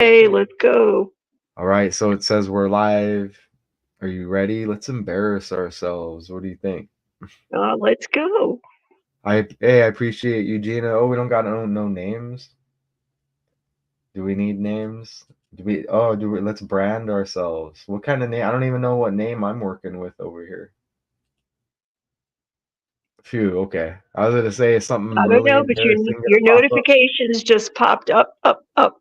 Hey, let's go. All right, so it says we're live. Are you ready? Let's embarrass ourselves. What do you think? Let's go. I appreciate you, Gina. Oh, we don't got no names. Do we need names? Do we let's brand ourselves. What kind of name? I don't even know what name I'm working with over here. Phew, okay. I was gonna say something I don't really know, but embarrassing your gonna pop up. notifications just popped up, up, up.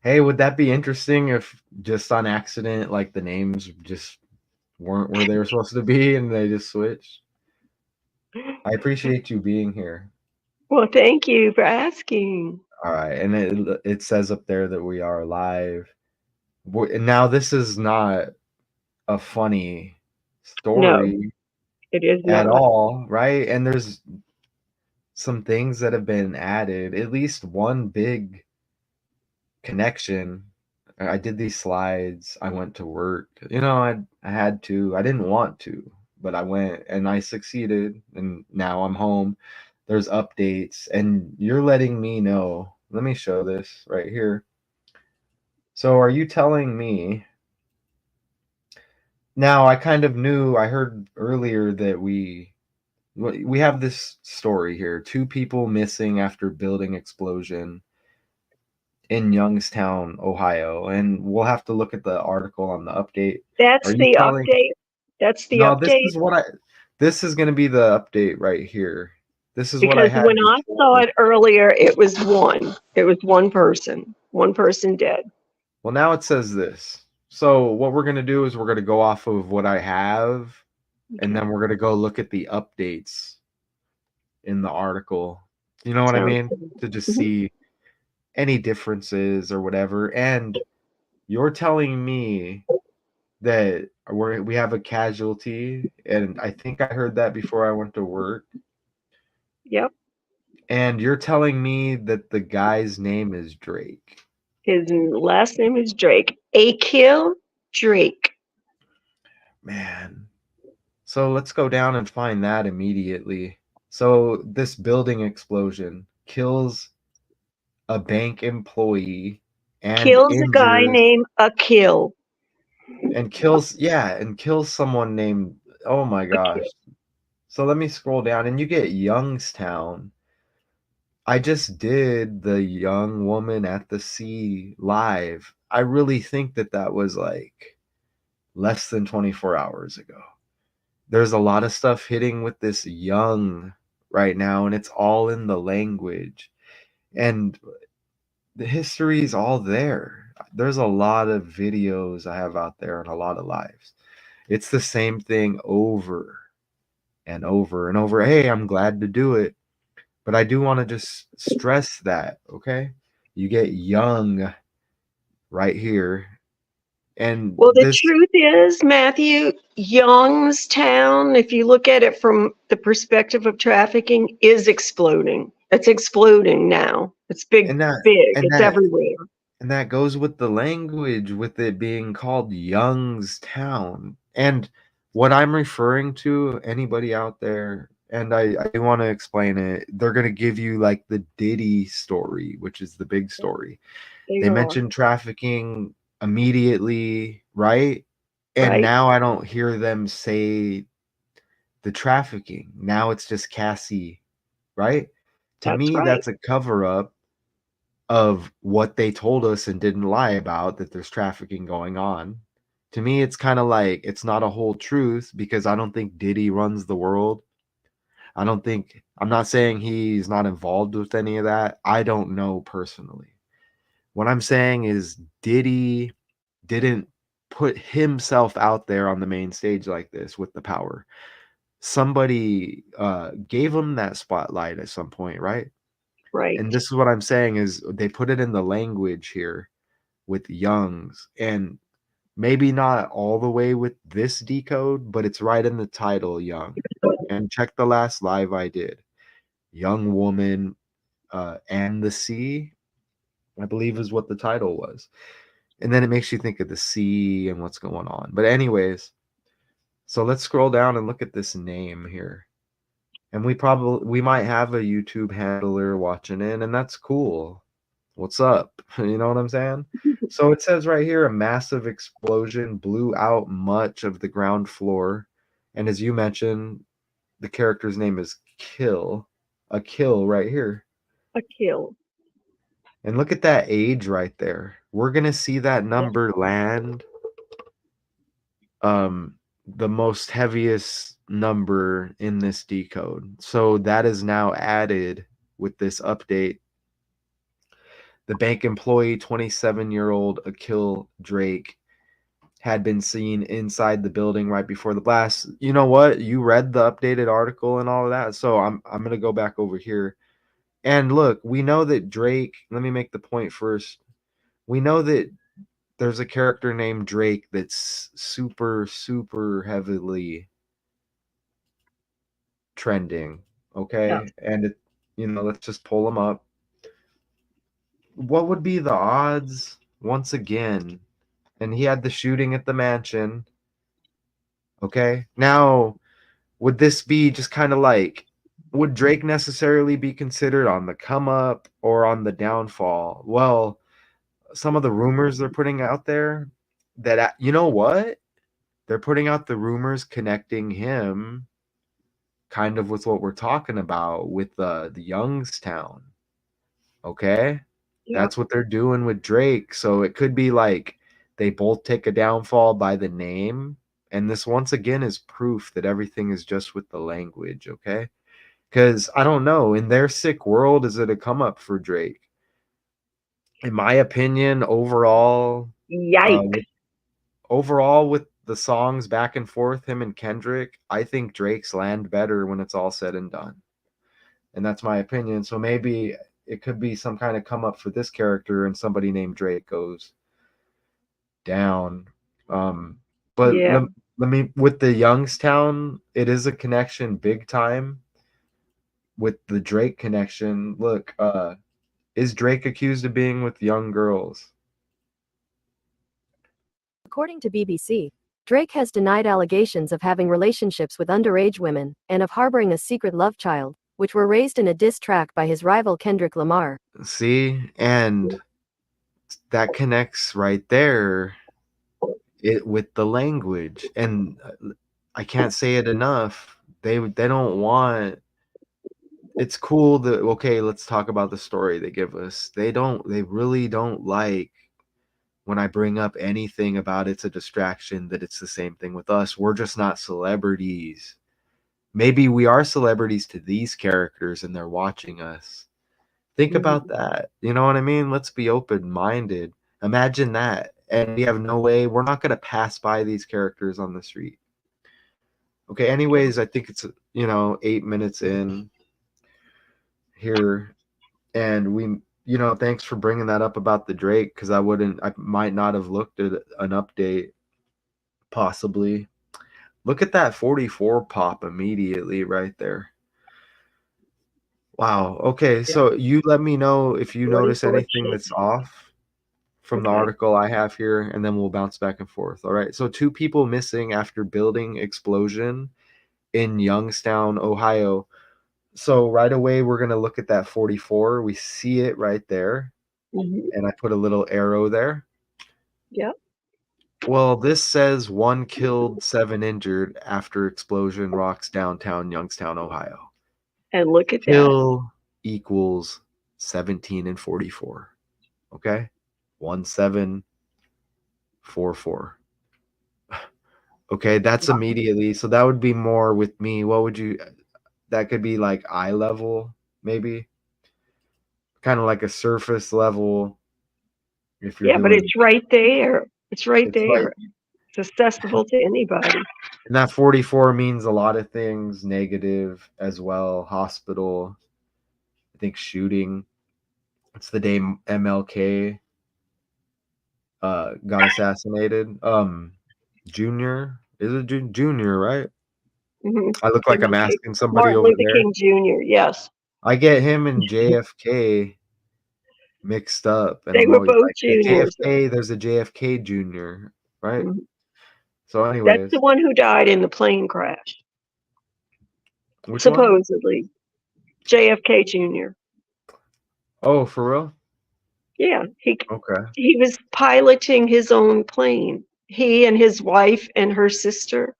Hey, would that be interesting if just on accident, like the names just weren't where they were supposed to be and they just switched? I appreciate you being here. Well, thank you for asking. All right, and it says up there that we are live. Now this is not a funny No, story it is at not. all, right? And there's some things that have been added. At least one big connection. I did these slides. I went to work. I had to. I didn't want to, but I went and I succeeded. And now I'm home. There's updates, and you're letting me know. Let me show this right here. So are you telling me now? I kind of knew, I heard earlier that we have this story here. Two people missing after building explosion in Youngstown, Ohio, and we'll have to look at the article on the update. Are That's you the telling update. That's the No, update. this is going to be the update right here. This is what I Because had when I saw before. it earlier, it was one. It was one person dead. Well, now it says this. So what we're going to do is we're going to go off of what I have, and Okay, then we're going to go look at the updates in the article. You know what I sounds mean? good. To just Mhm. see any differences or whatever. And you're telling me that we have a casualty, and I think I heard that before I went to work. Yep. And you're telling me that the guy's name is Drake. His last name is Drake. Akil Drake. Man. So let's go down and find that immediately. So this building explosion kills a bank employee and Kills a guy injures named Akil. and kills someone named, oh my Akil. gosh. So let me scroll down and you get Youngstown. I just did the young woman at the sea live. I really think that that was like less than 24 hours ago. There's a lot of stuff hitting with this young right now, and it's all in the language. And the history is all there. There's a lot of videos I have out there and a lot of lives. It's the same thing over and over and over. Hey, I'm glad to do it. But I do want to just stress that, okay? You get young right here. And Well, the this, truth is, Matthew, Youngstown, if you look at it from the perspective of trafficking, is exploding. It's exploding now. It's big, and that, big. and It's that, everywhere. and that goes with the language, with it being called Youngstown. And what I'm referring to, anybody out there, and I do want to explain it, they're going to give you like the Diddy story, which is the big story. They They are, mentioned trafficking immediately, right? And right? now I don't hear them say the trafficking. Now it's just Cassie, right? To That's me, right. that's a cover up of what they told us and didn't lie about, that there's trafficking going on. To me, it's kind of like it's not a whole truth because I don't think Diddy runs the world. I'm not saying he's not involved with any of that. I don't know personally. What I'm saying is Diddy didn't put himself out there on the main stage like this with the power. Somebody gave him that spotlight at some point, right? And Right. this is what I'm saying is they put it in the language here with Youngs, and maybe not all the way with this decode, but it's right in the title, Young. And check the last live I did. Young Woman and the Sea, I believe is what the title was. And then it makes you think of the sea and what's going on. But anyways, so let's scroll down and look at this name here. And we might have a YouTube handler watching in, and that's cool. What's up? You know what I'm saying? So it says right here, a massive explosion blew out much of the ground floor. And as you mentioned, the character's name is Kill. A kill right here. A kill. And look at that age right there. We're gonna see that number land the most heaviest number in this decode. So that is now added with this update. The bank employee, 27-year-old Akil Drake, had been seen inside the building right before the blast. You know what? You read the updated article and all of that. So I'm gonna go back over here. And look, we know that Drake, let me make the point first. We know that there's a character named Drake that's super, super heavily trending. Yeah. Okay. And it, let's just pull them up. What would be the odds once again? And he had the shooting at the mansion. Okay. Now, would this be just kind of like, would Drake necessarily be considered on the come up or on the downfall? Well, some of the rumors they're putting out there that, you know what? They're putting out the rumors connecting him kind of with what we're talking about with the Youngstown. Okay? Yeah. That's what they're doing with Drake. So it could be like they both take a downfall by the name. And this once again is proof that everything is just with the language, okay? Because I don't know, in their sick world, is it a come up for Drake? In my opinion, Yikes. with the songs back and forth, him and Kendrick, I think Drake's land better when it's all said and done. And that's my opinion. So maybe it could be some kind of come up for this character and somebody named Drake goes down. But Yeah. let me, with the Youngstown, it is a connection big time with the Drake connection. Look, is Drake accused of being with young girls? According to BBC, Drake has denied allegations of having relationships with underage women and of harboring a secret love child, which were raised in a diss track by his rival Kendrick Lamar. See, and that connects right there with the language, and I can't say it enough. They don't want. It's cool that, okay, let's talk about the story they give us. They really don't like when I bring up anything about it's a distraction, that it's the same thing with us. We're just not celebrities. Maybe we are celebrities to these characters and they're watching us. Think about that. You know what I mean? Let's be open minded. Imagine that. And we have no way, we're not going to pass by these characters on the street. Okay, anyways, I think it's, 8 minutes in here. And thanks for bringing that up about the Drake, because I might not have looked at an update, possibly. Look at that 44 pop immediately right there. Wow. Okay, so you let me know if you notice 44 anything that's chicks. off from the Okay. article I have here, and then we'll bounce back and forth. All right. So 2 people missing after building explosion in Youngstown, Ohio. So right away we're gonna look at that 44. We see it right there, Mhm. and I put a little arrow there. Yep. Well, this says 1 killed, 7 injured after explosion rocks downtown Youngstown, Ohio. And look at that. Kill equals 17 and 44. Okay? 1744. Okay, that's immediately. So that would be more with me. What would you, that could be like eye level, maybe? Kind of like a surface level if you're Yeah, but doing, it's right there. It's right it's like, there. It's accessible to anybody. and that 44 means a lot of things negative as well. Hospital, I think shooting. It's the day MLK got assassinated. Junior, is it Junior, right? Mhm. I look like I'm MLK. asking somebody Martin over Luther there. King Jr. Yes. I get him and JFK mixed up, and They I'm were always both like, the juniors. JFK, there's a JFK Junior, right? Mhm. So, That's anyways, the one who died in the plane crash, which one? supposedly. JFK Jr. Oh, for real? Yeah, Okay. he was piloting his own plane. He and his wife and her sister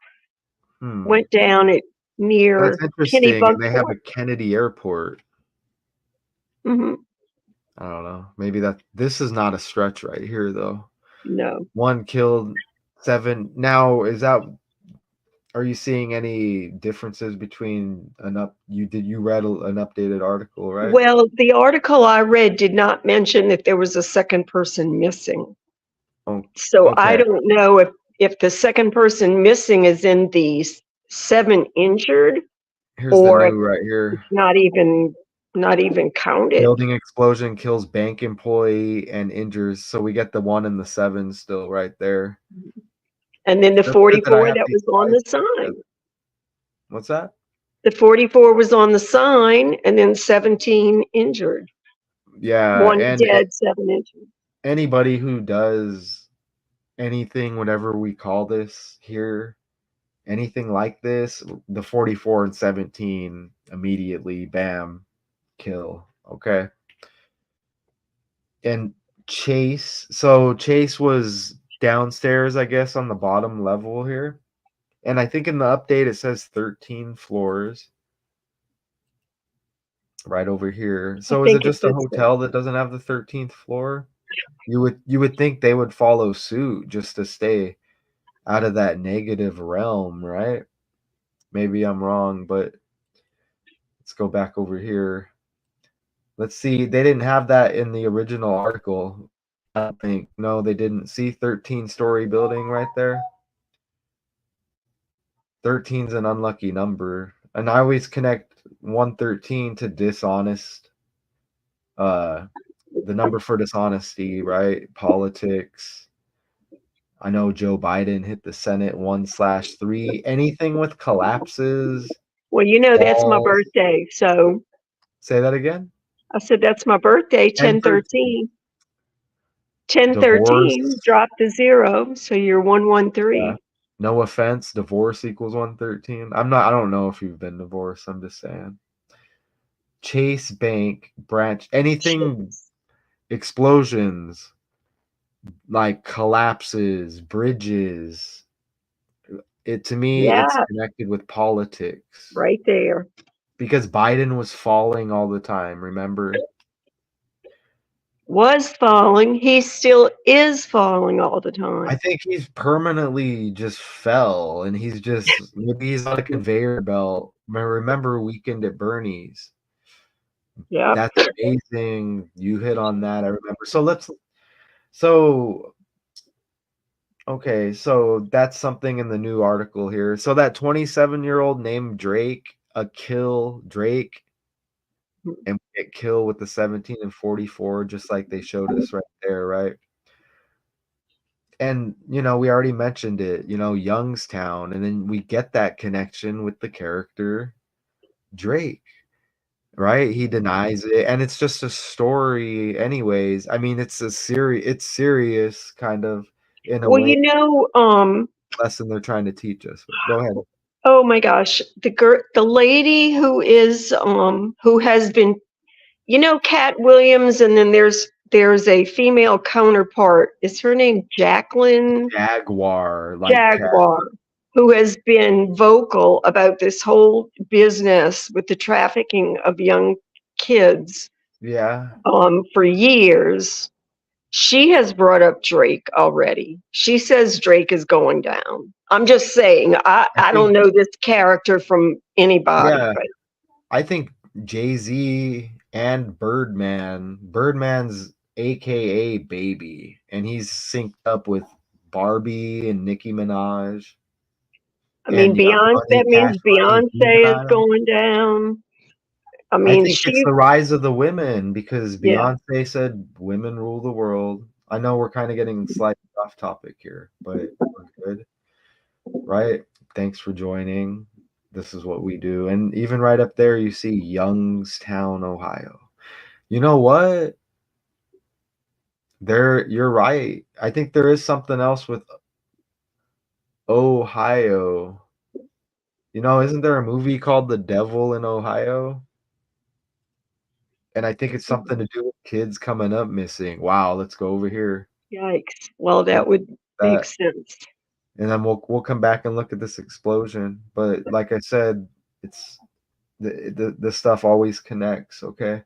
Hmm. went down at That's near interesting. And they have a Kennebunkport. Kennedy Airport. Mhm. I don't know. Maybe this is not a stretch right here though. No. One killed, seven. Now, are you seeing any differences between you read an updated article, right? Well, the article I read did not mention that there was a second person missing. Oh, So I okay. don't know if the second person missing is in the 7 injured Here's the or if new right here. it's not even counted. Building explosion kills bank employee and injures. So we get the 1 and the 7 still right there. And then the That's good that I 44 have that these was on the slides together. sign. What's that? The 44 was on the sign and then 17 injured. Yeah, 1 and dead, 7 injured. anybody who does anything, whatever we call this here, anything like this, the 44 and 17 immediately, bam, kill. Okay. And Chase was downstairs, I guess, on the bottom level here. And I think in the update it says 13 floors right over here. I So is it think it just a did say. hotel that doesn't have the 13th floor? You would think they would follow suit just to stay out of that negative realm, right? Maybe I'm wrong, but let's go back over here. Let's see. They didn't have that in the original article. I don't think. No, they didn't. See 13-story building right there? 13's an unlucky number. And I always connect 113 to dishonest. The number for dishonesty, right? Politics. I know Joe Biden hit the Senate 1/3. Anything with collapses, Well, that's my falls. birthday. So Say that again. I said, that's my birthday, 1013. 1013. 1013 Divorce. dropped to 0. So you're Yeah. 113. No offense. Divorce equals 113. I don't know if you've been divorced. I'm just saying. Chase Bank branch. Anything explosions, like collapses, bridges. To me, it's Yeah, connected with politics right there. because Biden was falling all the time. Remember? Was falling. He still is falling all the I time. think he's permanently just fell, and maybe he's on a conveyor belt. Remember Weekend at Bernie's? Yep. That's amazing. You hit on that. I remember. So okay, so that's something in the new article here. So that 27-year-old named Drake, a kill Drake, and we get kill with the 17 and 44, just like they showed us right there, right? And we already mentioned it, Youngstown, and then we get that connection with the character Drake, right? He denies it, and it's just a story anyways. I mean, it's serious kind of in a Well, way lesson they're trying to teach us. But go ahead. oh my gosh, the lady who has been, Cat Williams, and then there's a female counterpart. Is her name Jacqueline Jaguar, like cat. Jaguar, who has been vocal about this whole business with the trafficking of young kids Yeah, for years. She has brought up Drake already. She says Drake is going down. I'm just saying, I I don't think. know this character from anybody, Yeah, but I think Jay-Z and Birdman's AKA Baby, and he's synced up with Barbie and Nicki Minaj I and mean, Young Beyonce, Money, that means Cash Money, Beyonce is G-Dime. going down. I I mean, think it's the rise of the women because yeah. Beyonce said women rule the world. I know we're kind of getting slightly off topic here, but we're good, right? Thanks for joining. This is what we do. And even right up there, you see Youngstown, Ohio. You know what? You're right. I think there is something else with Ohio. Isn't there a movie called The Devil in Ohio? And I think it's something to do with kids coming up missing. Wow, let's go over here. Yikes. Well, Look that would at make that. sense. And then we'll come back and look at this explosion. But like I said, it's the stuff always connects, okay?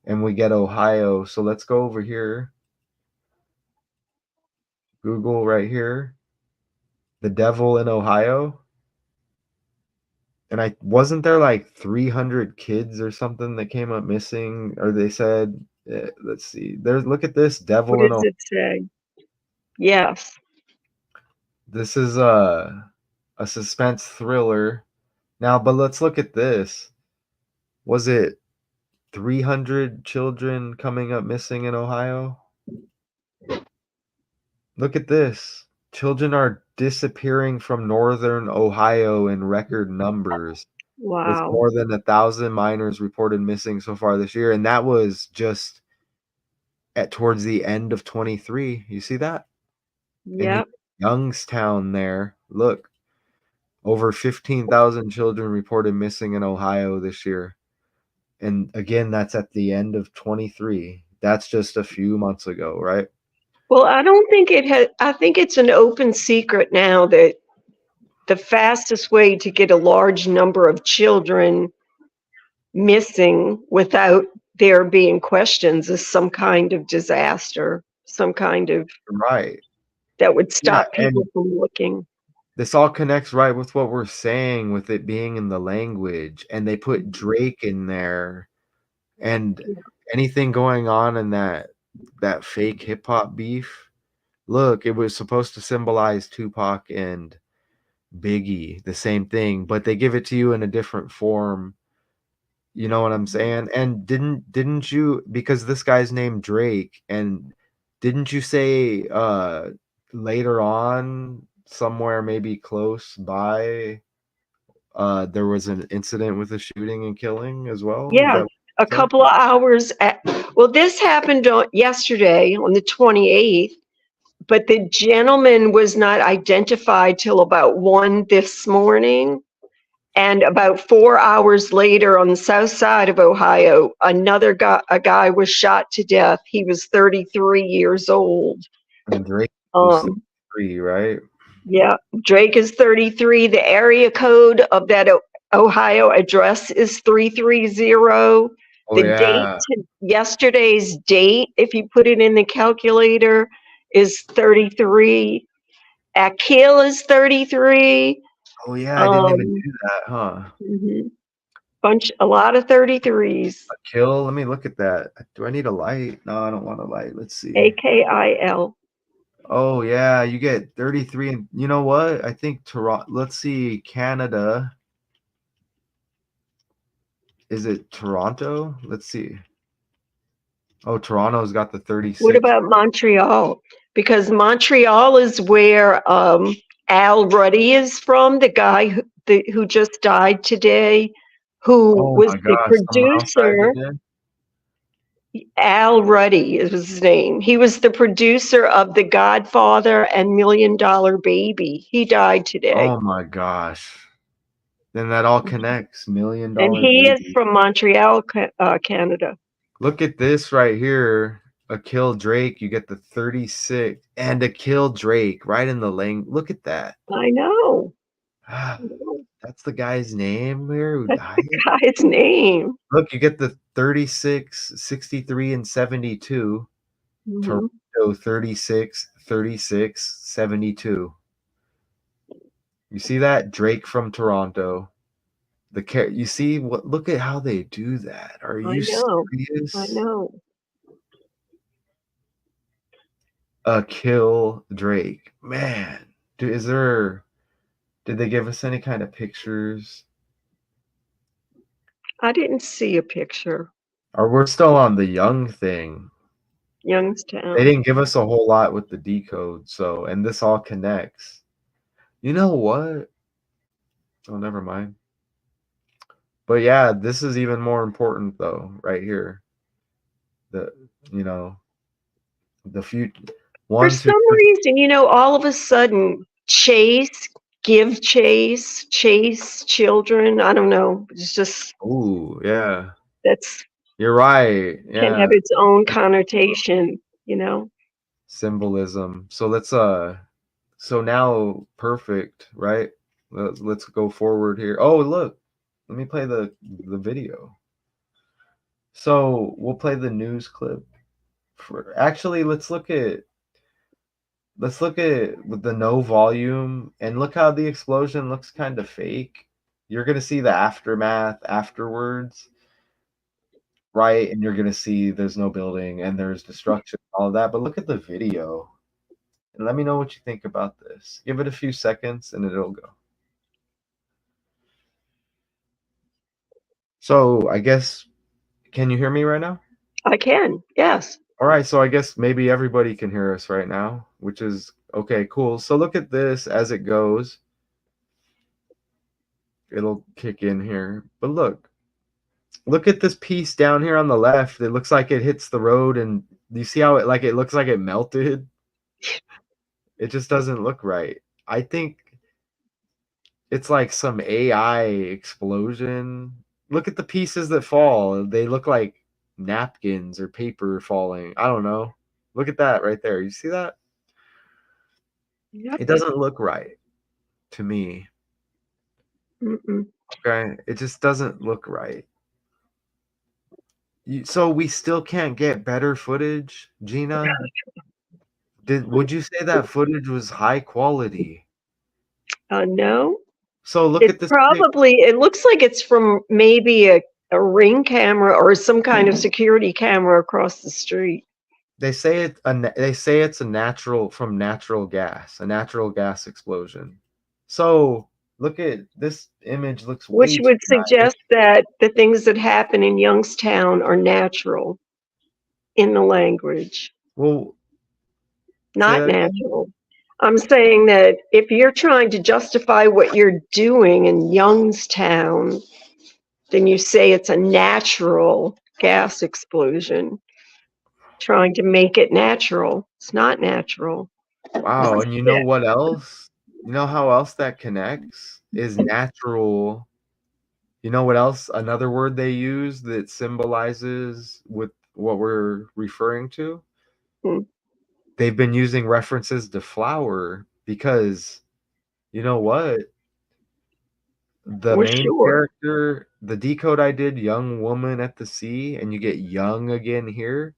And we get Ohio. So let's go over here. Google right here. The devil in Ohio. And I wasn't there like 300 kids or something that came up missing, or they said, let's see. There's look at this What devil in does Ohio. it say? Yes. This is a suspense thriller. Now, but let's look at this. Was it 300 children coming up missing in Ohio? Look at this. Children are disappearing from northern Ohio in record numbers, with Wow. more than 1,000 minors reported missing so far this year. And that was just at towards the end of 23. You see that? And you Yep. Youngstown there. Look, over 15,000 children reported missing in Ohio this year. And again, that's at the end of 23. That's just a few months ago, right? Well, I don't think it has, I think it's an open secret now that the fastest way to get a large number of children missing without there being questions is some kind of disaster, some kind of Right. that would Yeah, stop people and from looking. this all connects right with what we're saying with it being in the language, and they put Drake in there, and anything going on in that fake hip hop beef. Look, it was supposed to symbolize Tupac and Biggie, the same thing, but they give it to you in a different form. You know what I'm saying? And didn't you, because this guy's named Drake, and didn't you say later on somewhere maybe close by there was an incident with a shooting and killing as well? Is Yeah, that what a you said? couple of hours well, this happened yesterday on the 28th, but the gentleman was not identified till about 1 this morning. And about 4 hours later, on the south side of Ohio, a guy was shot to death. He was 33 years old. And Drake was Um, 3, right? yeah, Drake is 33. The area code of that Ohio address is 330. Oh The date yeah. to yesterday's date, if you put it in the calculator, is 33. Akil is 33. Oh yeah, I didn't even Um, do that, huh? mhm. A lot of 33s. Kill, let me look at that. Do I need a light? No, I don't want a light. Let's see. AKIL. Oh yeah, you get 33, and you know what? I think Toronto. Let's see, Canada. Is it Toronto? Let's see. Oh, Toronto's got the What 36. about Montreal? Because Montreal is where Al Ruddy is from, the guy who just died today, who Oh was my the gosh, someone else died producer. today? Al Ruddy is his name. He was the producer of The Godfather and Million Dollar Baby. He died today. Oh my gosh. Then that all connects. Million And dollar he is baby. from Montreal, Canada. Look at this right here. A kill Drake, you get the 36 and a kill Drake right in the lane. Look at that. I know. That's the guy's name here who That's died. the guy's name. Look, you get the 36, 63, and 72. Mhm. Toronto 36, 36, 72. You see that? Drake from Toronto. You see what? Look at how they do that. Are I you know. I serious? know. Kill Drake. Man, did they give us any kind of pictures? I didn't see a picture. Or we're still on the young thing. They Youngstown. didn't give us a whole lot with the decode, so and this all connects. You know what? Oh, never mind. But yeah, this is even more important though, right here. The you know, the future For one, two. some reason, all of a sudden, chase children. I don't know. It's just Ooh, yeah. that's You're right. can Yeah. have its own connotation, you know. Symbolism. So so now perfect, right? Let's go forward here. Oh, look. Let me play the video. So we'll play the news clip for actually let's look at with the no volume and look how the explosion looks kind of fake. You're gonna see the aftermath afterwards, right? And you're gonna see there's no building and there's destruction, all of that. But look at the video and let me know what you think about this. Give it a few seconds and it'll go. So I guess can you hear me right now? I can, yes. All right, so I guess maybe everybody can hear us right now, which is okay, cool. So look at this as it goes. It'll kick in here. But look at this piece down here on the left. It looks like it hits the road and you see how it looks like it melted? It just doesn't look right. I think it's like some AI explosion. Look at the pieces that fall. They look like napkins or paper falling. I don't know. Look at that right there. You see that? Yep. It doesn't look right to me. Mm-mm. Okay? It just doesn't look right. So we still can't get better footage, Gina? Would you say that footage was high quality? No, So look at this pic. it looks like it's from maybe a ring camera or some kind of security camera across the street. They say it's a natural gas, a natural gas explosion. So look at this image looks way Which too would nice. suggest that the things that happen in Youngstown are natural in the language, Well, say not that again. natural. I'm saying that if you're trying to justify what you're doing in Youngstown, then you say it's a natural gas explosion, trying to make it natural. It's not natural. Wow, and you know what else? You know how else that connects is natural. You know what else? Another word they use that symbolizes with what we're referring to? Hmm. They've been using references to flower because you know what? The Well, main sure. character, the decode I did, young woman at the sea, and you get young again here.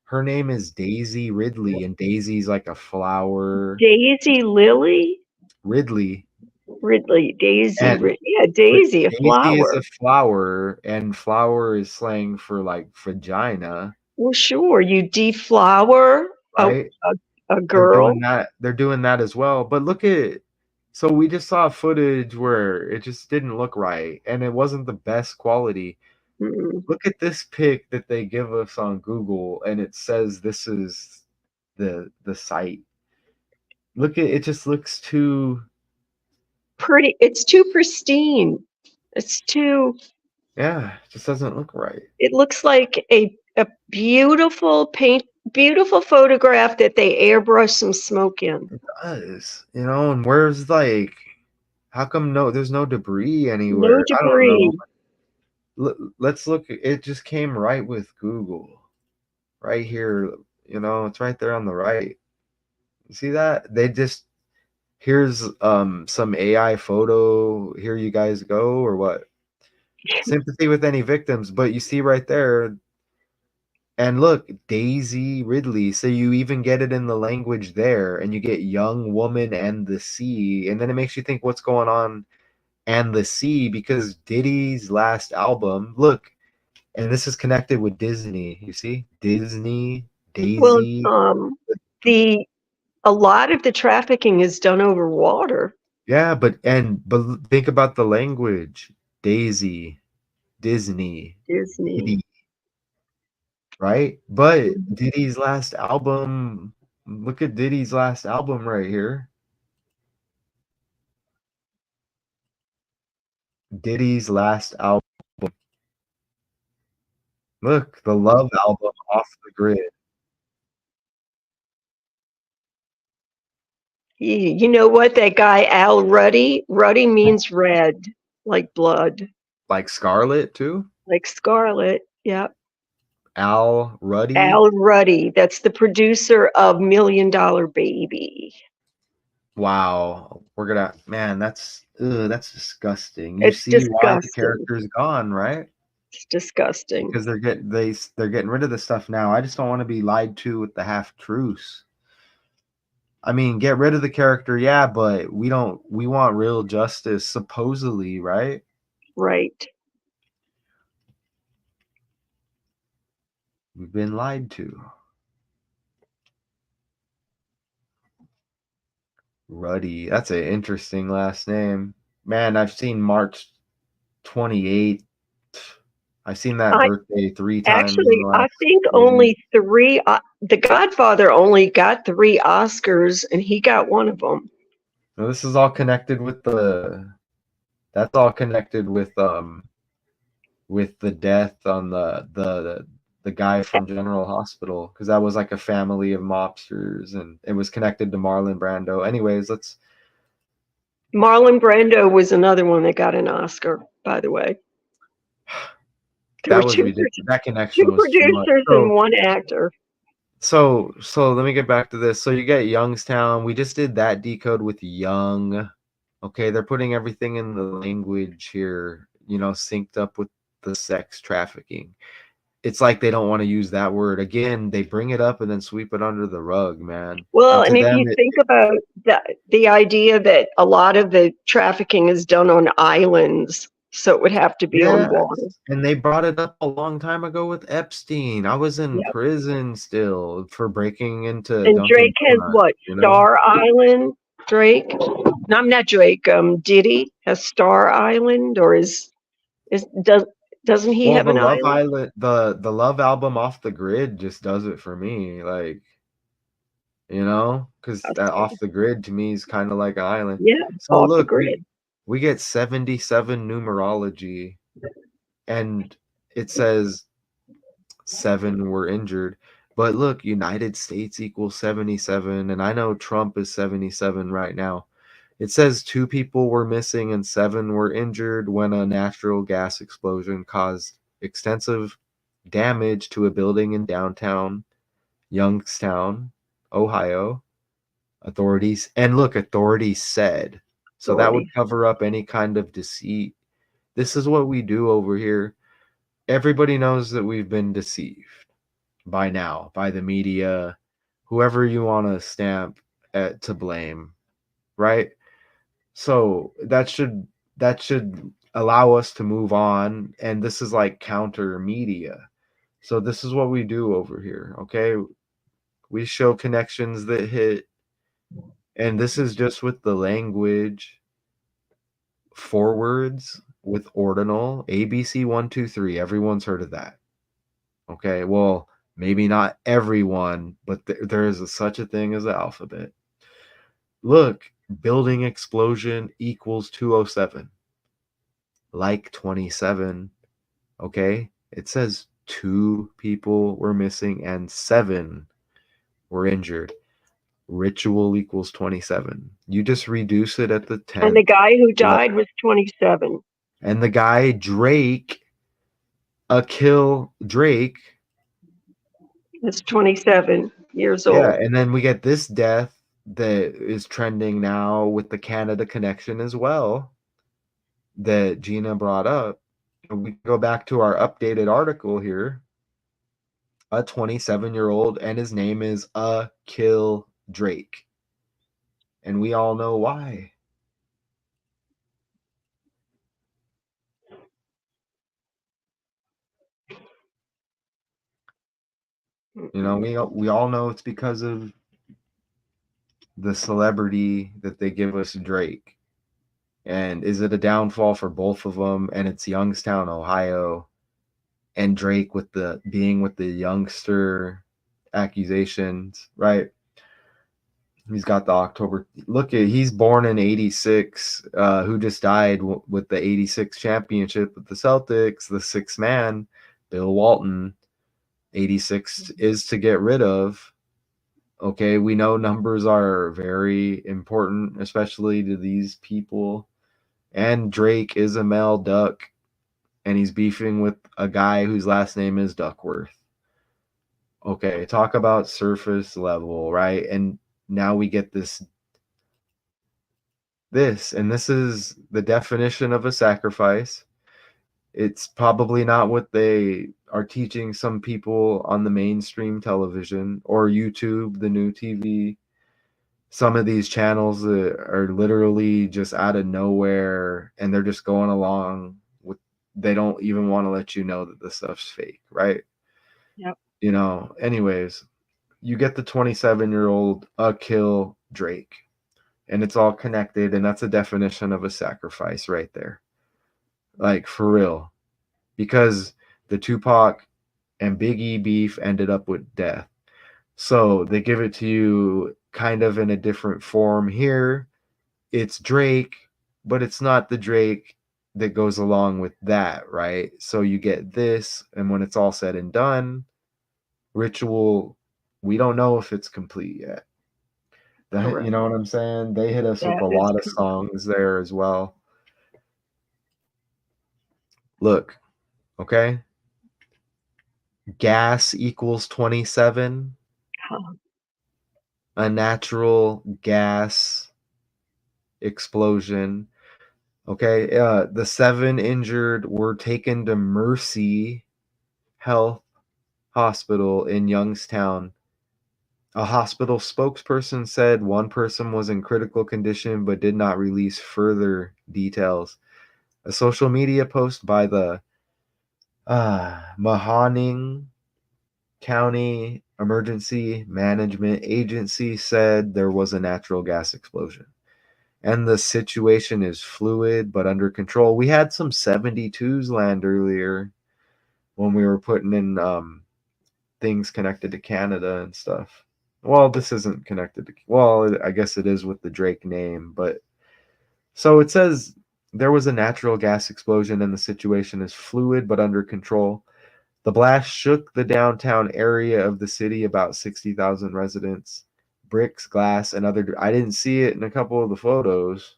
Her name is Daisy Ridley, and Daisy's like a flower. Daisy Lily? Ridley. Ridley, Daisy, And yeah, Daisy, a Daisy is flower. a flower, and flower is slang for like vagina, Well, sure. You deflower a, right? a girl. They're doing that as well. But look at so we just saw footage where it just didn't look right and it wasn't the best quality. Mm, Look at this pic that they give us on Google and it says this is the site. Look at it just looks too pretty. It's too pristine. It's too, yeah, it just doesn't look right. it looks like a beautiful photograph that they airbrush some smoke in. It does, and where's like how come there's no debris No anywhere? I don't know. debris. Let's look. It just came right with Google. Right here, it's right there on the right. You see that? They just here's some AI photo. Here you guys go or what? Sympathy with any victims, but you see right there and look, Daisy Ridley. So you even get it in the language there and you get young woman and the sea and then it makes you think what's going on and the sea because Diddy's last album, look, and this is connected with Disney. You see? Disney, Well, Daisy. the a lot of the trafficking is done over water. Yeah, but think about the language. Daisy, Disney, Disney. Diddy, right? But Mhm. Diddy's last album, look at Diddy's last album right here. Diddy's last album. Look, the Love album off the grid. You know what? That guy Al Ruddy. Ruddy means red, like blood, Like Scarlet too? like scarlet. Yeah. Al Ruddy. Al Ruddy. That's the producer of $1 Million Baby. Wow, we're gonna man, that's disgusting. You It's see why the disgusting. character's gone, right? It's disgusting. Because they're getting rid of the stuff now. I just don't want to be lied to with the half truths. I mean, get rid of the character, yeah, but we want real justice, supposedly, right? Right. We've been lied to. Ruddy, that's an interesting last name. Man, I've seen March 28th. I've seen that I birthday 3 times in the actually, I last think couple of weeks. only three. The Godfather only got 3 Oscars, and he got one of them. Now, this is all connected with that's all connected with the death on the guy from General Hospital, because that was like a family of mobsters and it was connected to Marlon Brando. Anyways, let's Marlon Brando was another one that got an Oscar, by the way. There were that was ridiculous. That connection two was too much. producers and one actor. So let me get back to this. So you get Youngstown. We just did that decode with Young. Okay, they're putting everything in the language here, synced up with the sex trafficking. It's like they don't want to use that word. Again, they bring it up and then sweep it under the rug, man. Well, And to and if them, you think about the idea that a lot of the trafficking is done on islands, so it would have to be on water. and they brought it up a long time ago with Epstein. I was in Yep. prison still for breaking into And Dunkin' Drake has Donuts, what? Star Island? Drake? No, I'm not Drake. Diddy has Star Island, or doesn't he Well, have the an Love island? Island, the Love album Off the Grid just does it for me. Like, because Off the Grid to me is kind of like an island. Yeah, So off the look, grid. we get 77 numerology, and it says 7 were injured. But look, United States equals 77, and I know Trump is 77 right now. It says 2 people were missing and 7 were injured when a natural gas explosion caused extensive damage to a building in downtown Youngstown, Ohio. Authorities said. So that would cover up any kind of deceit. This is what we do over here. Everybody knows that we've been deceived by now, by the media, whoever you want to stamp to blame, right? So that should allow us to move on, and this is like counter media. So this is what we do over here, okay? We show connections that hit, and this is just with the language forwards with ordinal ABC 1 2 3. Everyone's heard of that. Okay, well, maybe not everyone, but there is such a thing as the alphabet. Look, building explosion equals 207. Like 27. Okay, it says 2 people were missing and 7 were injured. Ritual equals 27. You just reduce it at the 10th. And the guy who died was 27. And the guy Drake, Drake, is 27 years old. yeah, and then we get this death that is trending now with the Canada connection as well that Gina brought up. We go back to our updated article here. A 27-year-old, and his name is Kill Drake. And we all know why. We all know it's because of the celebrity that they give us, Drake. And is it a downfall for both of them? And it's Youngstown, Ohio, and Drake with the youngster accusations, right? He's got the October. He's born in '86. Who just died with the '86 championship with the Celtics? The sixth man, Bill Walton. '86 is to get rid of. Okay, we know numbers are very important, especially to these people. And Drake is a male duck, and he's beefing with a guy whose last name is Duckworth. Okay, talk about surface level, right? And now we get this, and this is the definition of a sacrifice. It's probably not what they are teaching some people on the mainstream television or YouTube, the new TV. Some of these channels that are literally just out of nowhere and they're just going along with, they don't even want to let you know that the stuff's fake, right? Yep. Anyways, you get the 27-year-old kill Drake, and it's all connected, and that's a definition of a sacrifice right there. Like, for real. Because the Tupac and Biggie beef ended up with death. So they give it to you kind of in a different form here. It's Drake, but it's not the Drake that goes along with that, right? So you get this, and when it's all said and done, Ritual, we don't know if it's complete yet. You Correct. know what I'm saying? They hit us with That a is lot of correct. songs there as well. Look, okay? Gas equals 27. Huh. A natural gas explosion. Okay, the 7 injured were taken to Mercy Health Hospital in Youngstown. A hospital spokesperson said one person was in critical condition but did not release further details. A social media post by the Mahoning County Emergency Management Agency said there was a natural gas explosion. And the situation is fluid but under control. We had some 72s land earlier when we were putting in things connected to Canada and stuff. Well, this isn't connected to, well, I guess it is with the Drake name, but so it says there was a natural gas explosion and the situation is fluid but under control. The blast shook the downtown area of the city, about 60,000 residents. Bricks, glass, and other. I didn't see it in a couple of the photos.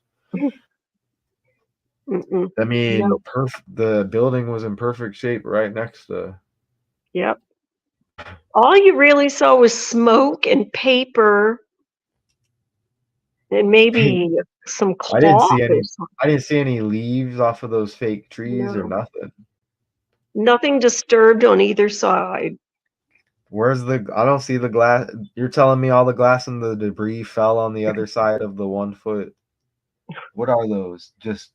Mm-mm. I mean, No. the building was in perfect shape right next to. Yep. All you really saw was smoke and paper and maybe some I didn't cloth see or any. something. I didn't see any leaves off of those fake trees or No. nothing. Nothing disturbed on either side. Where's the? I don't see the glass. You're telling me all the glass and the debris fell on the other side of the 1 foot. What are those? Just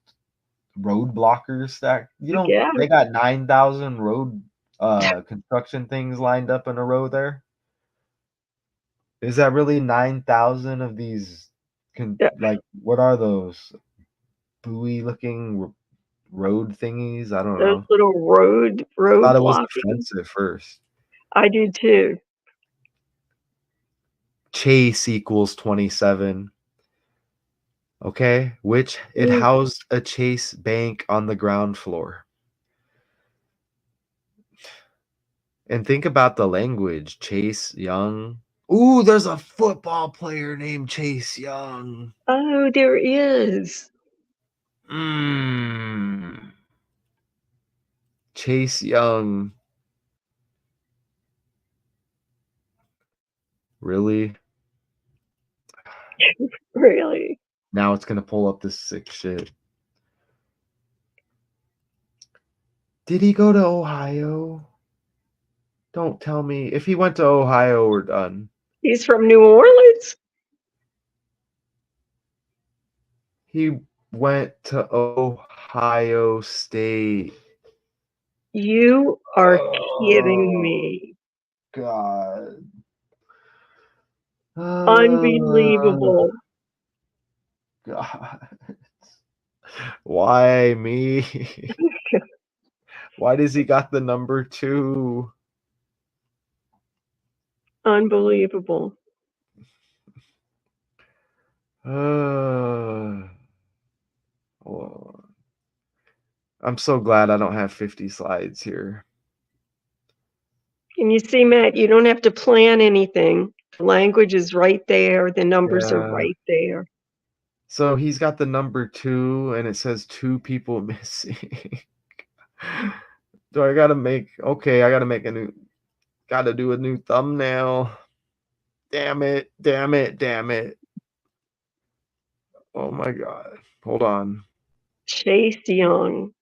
road blockers stacked? You don't. Yeah. They got 9,000 road construction things lined up in a row there. Is that really 9,000 of these? Yeah. Like, what are those buoy looking road thingies? I don't Those know. little road Thought it was blocking. offensive first. I do too. Chase equals 27. Okay, which it Mm. housed a Chase bank on the ground floor. And think about the language. Chase Young. Ooh, there's a football player named Chase Young. Oh, there is. Mm. Chase Young. Really? Really. Now it's gonna pull up this sick shit. Did he go to Ohio? Don't tell me. If he went to Ohio, we're done. He's from New Orleans? He went to Ohio State. You are kidding Oh, me. God. Unbelievable. God. Why me? Why does he got the number 2? Unbelievable. Uh, well, I'm so glad I don't have 50 slides here. Can you see, Matt? You don't have to plan anything. The language is right there. The numbers are Yeah. right there. So he's got the number 2, and it says 2 people missing. Do I gotta make a new, gotta do a new thumbnail. Damn it, damn it, damn it. Oh my God. Hold on. Chase Young.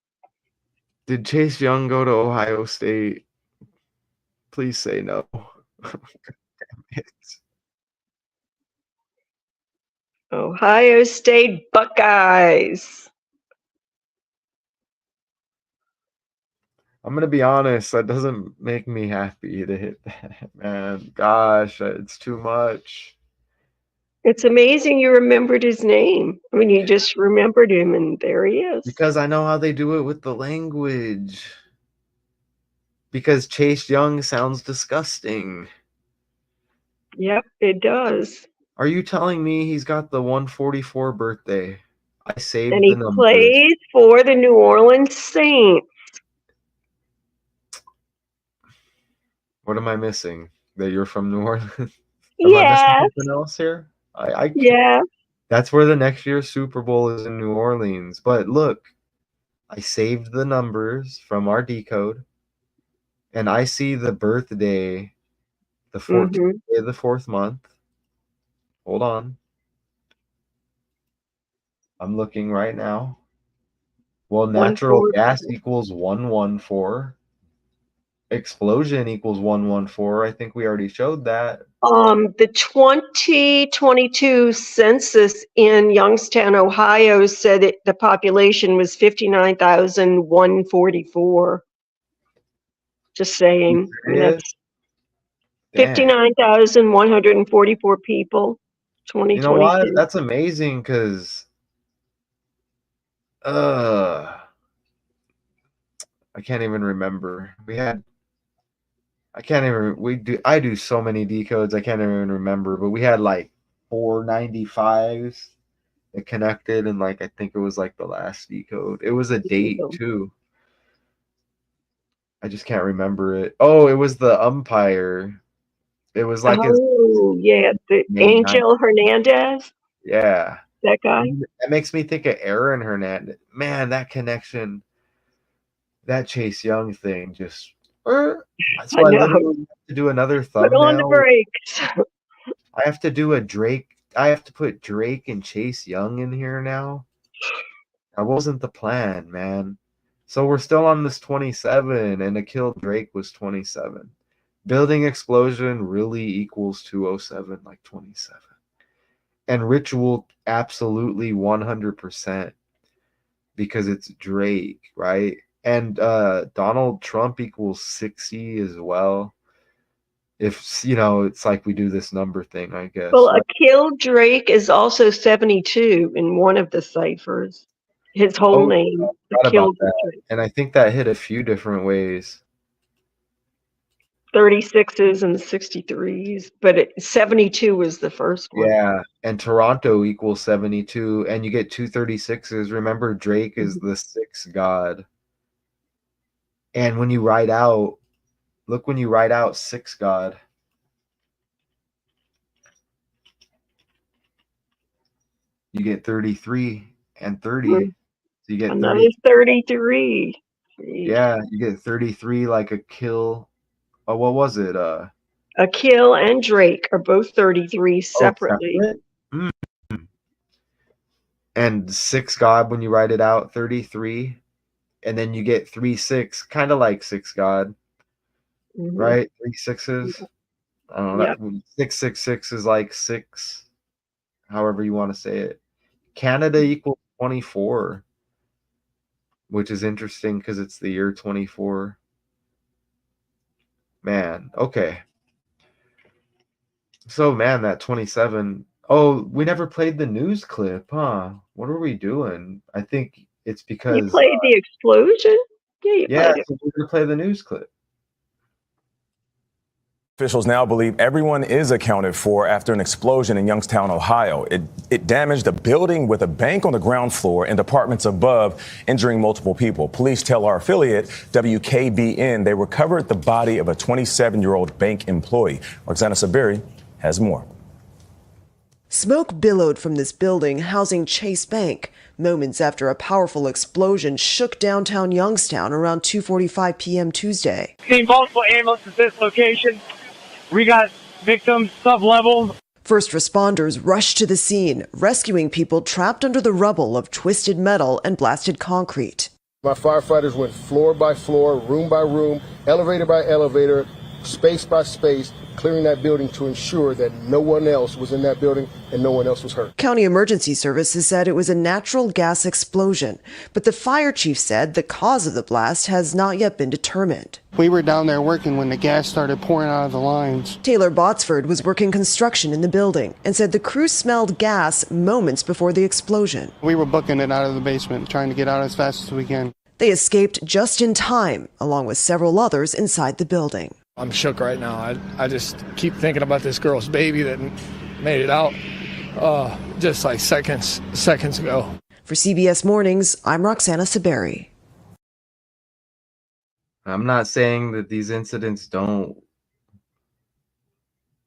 Did Chase Young go to Ohio State? Please say no. Ohio State Buckeyes. I'm gonna be honest, that doesn't make me happy to hit that, man. Gosh, it's too much. It's amazing you remembered his name. I mean, you just remembered him, and there he is. Because I know how they do it with the language. Because Chase Young sounds disgusting. Yep, it does. Are you telling me he's got the 144 birthday? I And saved he the numbers. plays for the New Orleans Saints. What am I missing? That you're from New Orleans? Am I Yes, missing something else here? I can't. yes. That's where the next year's Super Bowl is, in New Orleans. But look, I saved the numbers from our decode, and I see the birthday, the 14th Mm-hmm. day of the 4th month. Hold on. I'm looking right now. Well, natural 144. gas equals 114. Explosion equals 114. I think we already showed that. The 2022 census in Youngstown, Ohio said the population was 59,144. Just saying. I mean, that's Damn. 59,144 people, You know what? 2022. That's amazing because I can't even remember. I do so many decodes, I can't even remember, but we had like 495s that connected, and like I think it was like the last decode. It was a date too. I just can't remember it. Oh, it was the umpire. It was like his Oh, yeah, the name. Angel Hernandez, Yeah. that guy. That makes me think of Aaron Hernandez. Man, that connection, that Chase Young thing just. So I I know. literally have to do another Put on the thumbnail. brakes. I have to do a Drake. I have to put Drake and Chase Young in here now. That wasn't the plan, man. So we're still on this 27, and Akil Drake was 27. Building Explosion really equals 207, like 27. And Ritual absolutely 100% because it's Drake, right? And Donald Trump equals 60 as well. If, it's like we do this number thing, I guess. Well, Right? Akil Drake is also 72 in one of the ciphers. His whole name, Forgot Akil about that. Drake. And I think that hit a few different ways. 36s and 63s, but 72 was the first one. Yeah, and Toronto equals 72, and you get 236s. Remember, Drake is the sixth god. And when you write out, look when you write out six god. You get 33 and 30. So you get Another 30. 33. Yeah, you get 33 like a kill. Oh, what was it? Akil and Drake are both 33 separately. Separate? And six god when you write it out, 33. And then you get 3-6, kind of like six god. Right? 3 6s. I don't know. Yep. 666 is like six, however you want to say it. Canada equals 24, which is interesting because it's the year 24. Man, okay. So, man, that 27. Oh, we never played the news clip, huh? What are we doing? I think it's because. You played the explosion? Yeah, you played it. So we're going to play the news clip. Officials now believe everyone is accounted for after an explosion in Youngstown, Ohio. It damaged a building with a bank on the ground floor and apartments above, injuring multiple people. Police tell our affiliate, WKBN, they recovered the body of a 27-year-old bank employee. Roxana Saberi has more. Smoke billowed from this building housing Chase Bank, moments after a powerful explosion shook downtown Youngstown around 2:45 p.m. Tuesday. Seen multiple ambulances at this location. We got victims sub-level. First responders rushed to the scene, rescuing people trapped under the rubble of twisted metal and blasted concrete. My firefighters went floor by floor, room by room, elevator by elevator, space by space, clearing that building to ensure that no one else was in that building and no one else was hurt. County Emergency Services said it was a natural gas explosion, but the fire chief said the cause of the blast has not yet been determined. We were down there working when the gas started pouring out of the lines. Taylor Botsford was working construction in the building and said the crew smelled gas moments before the explosion. We were booking it out of the basement, trying to get out as fast as we can. They escaped just in time, along with several others inside the building. I'm shook right now. I just keep thinking about this girl's baby that made it out just like seconds ago. For CBS Mornings, I'm Roxana Saberi. I'm not saying that these incidents don't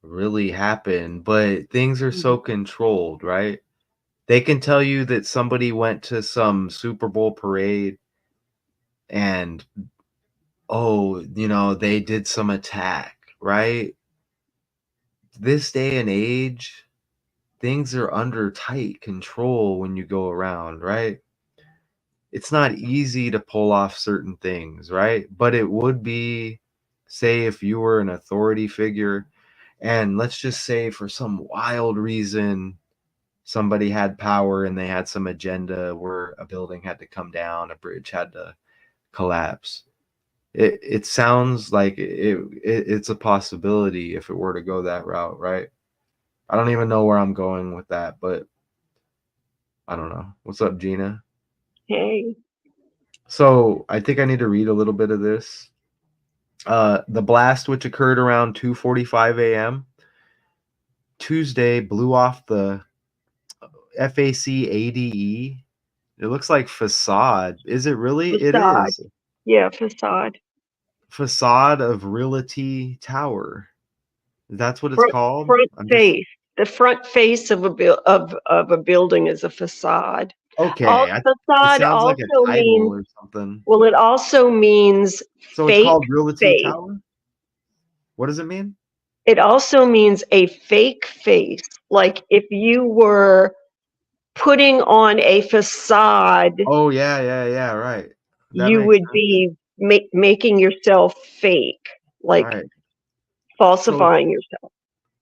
really happen, but things are so controlled, right? They can tell you that somebody went to some Super Bowl parade and, oh, they did some attack, right? This day and age, things are under tight control when you go around, right? It's not easy to pull off certain things, right? But it would be, say, if you were an authority figure, and let's just say for some wild reason, somebody had power and they had some agenda where a building had to come down, a bridge had to collapse. It sounds like it's a possibility if it were to go that route, right? I don't even know where I'm going with that, but I don't know. What's up, Gina? Hey. So I think I need to read a little bit of this. The blast, which occurred around 2:45 a.m. Tuesday, blew off the FAC ADE. It looks like facade. Is it really? Facade. It is. Yeah, facade. Facade of Realty Tower. That's what it's called? Front face. The front face of a building is a facade. Okay. Facade it sounds also like a title means, or something. well, it also means So fake it's called Realty face. Tower? What does it mean? It also means a fake face. Like if you were putting on a facade, Oh, yeah, right. That you makes would sense. be making yourself fake, like Right. falsifying yourself.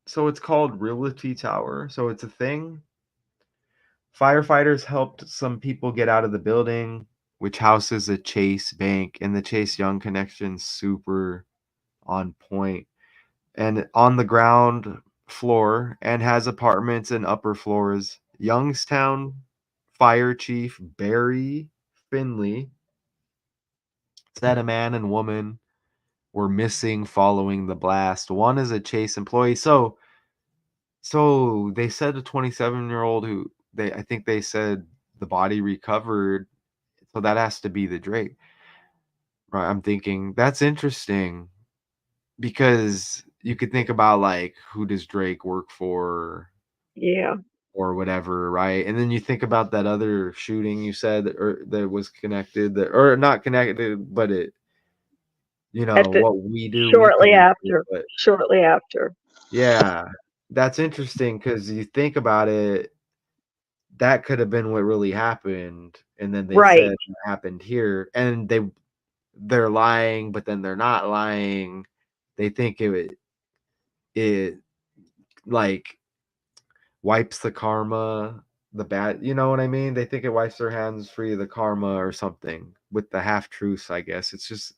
So it's called Realty Tower. So it's a thing. Firefighters helped some people get out of the building, which houses a Chase Bank, and the Chase Young connection super on point. And on the ground floor and has apartments and upper floors. Youngstown Fire Chief Barry Finley said a man and woman were missing following the blast. One is a Chase employee. So they said a 27-year-old who I think they said the body recovered. So that has to be the Drake. Right. I'm thinking that's interesting because you could think about like, who does Drake work for? Yeah. Or whatever, right? And then you think about that other shooting you said that was connected, or not connected, but it, what we do Shortly after. But Shortly after. yeah, that's interesting because you think about it, that could have been what really happened, and then they said it happened here, and they're lying, but then they're not lying. They think it like wipes the karma, the bad, you know what I mean? They think it wipes their hands free of the karma or something with the half truths, I guess. It's just,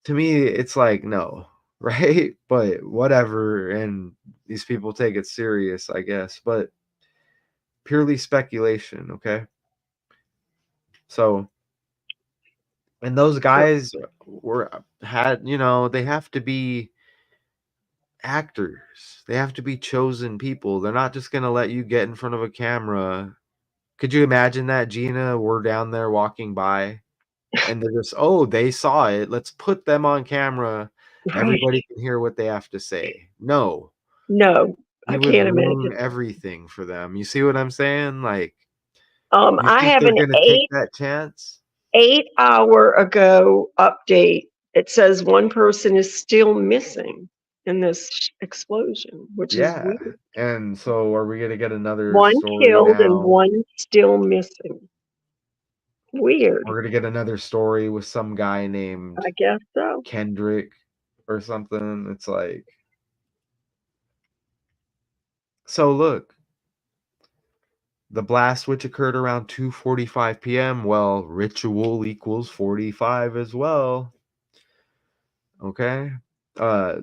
to me, it's like, no, right? But whatever. And these people take it serious, I guess, but purely speculation. Okay. So, and those guys they have to be actors. They have to be chosen people. They're not just going to let you get in front of a camera. Could you imagine that, Gina? We're down there walking by and they're just, they saw it. Let's put them on camera. Right. Everybody can hear what they have to say. No. I He would can't ruin imagine. everything for them. You see what I'm saying? Like, you I think have they're an gonna take that chance? 8 hour ago update. It says one person is still missing in this explosion, which is Yeah. weird. And so are we gonna get another One story killed and now? one still missing. Weird. We're gonna get another story with some guy named I guess so. Kendrick or something. It's like, so look, the blast, which occurred around 2:45 p.m., well, ritual equals 45 as well. Okay? Uh,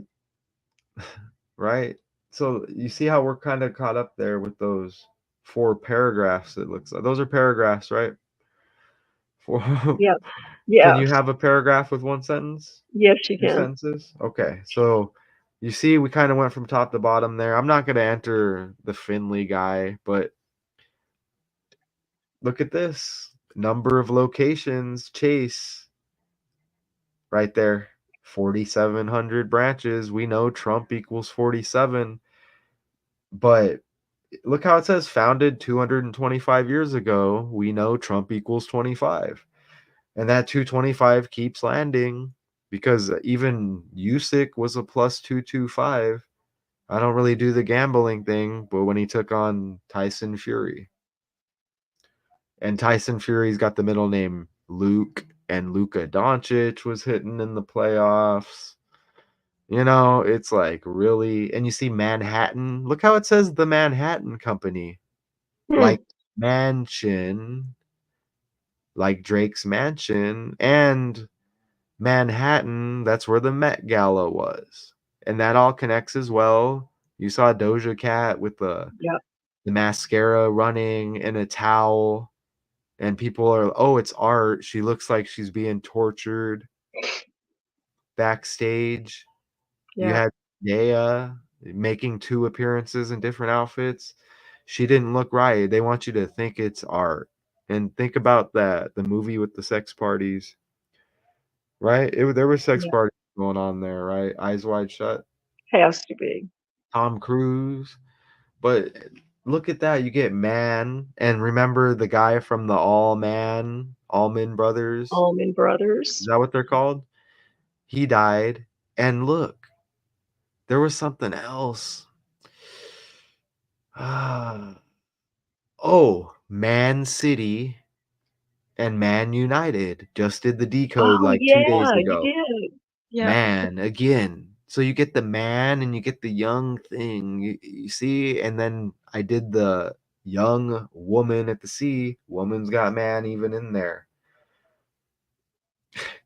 right? So you see how we're kind of caught up there with those 4 paragraphs, it looks like. Those are paragraphs, right? Four. Yeah. Can you Yes. have a paragraph with one sentence? Yes, you 2 can. sentences? Okay. So you see, we kind of went from top to bottom there. I'm not going to enter the Finley guy, but look at this. Number of locations, Chase, right there. 4,700 branches. We know Trump equals 47. But look how it says founded 225 years ago. We know Trump equals 25. And that 225 keeps landing because even Usyk was a plus 225. I don't really do the gambling thing, but when he took on Tyson Fury, and Tyson Fury's got the middle name Luke, and Luka Doncic was hitting in the playoffs. You know, it's like really, and you see Manhattan. Look how it says the Manhattan Company, Hmm. like mansion, like Drake's mansion, and Manhattan, that's where the Met Gala was. And that all connects as well. You saw Doja Cat with Yeah. the mascara running and a towel, and people are, oh, it's art. She looks like she's being tortured backstage. You Yeah. had Dea making 2 appearances in different outfits. She didn't look right. They want you to think it's art. And think about that, the movie with the sex parties, right? There were sex Yeah. parties going on there, right? Eyes Wide Shut. Has to be. Tom Cruise. But look at that. You get Man. And remember the guy from the Allman Brothers? Allman Is Brothers. that what they're called? He died. And look, there was something else. Oh, Man City and Man United just did the decode Oh like 2 days yeah, you ago. did. Yeah. Man, again. So you get the man and you get the young thing. You see? And then I did the young woman at the sea. Woman's got man even in there.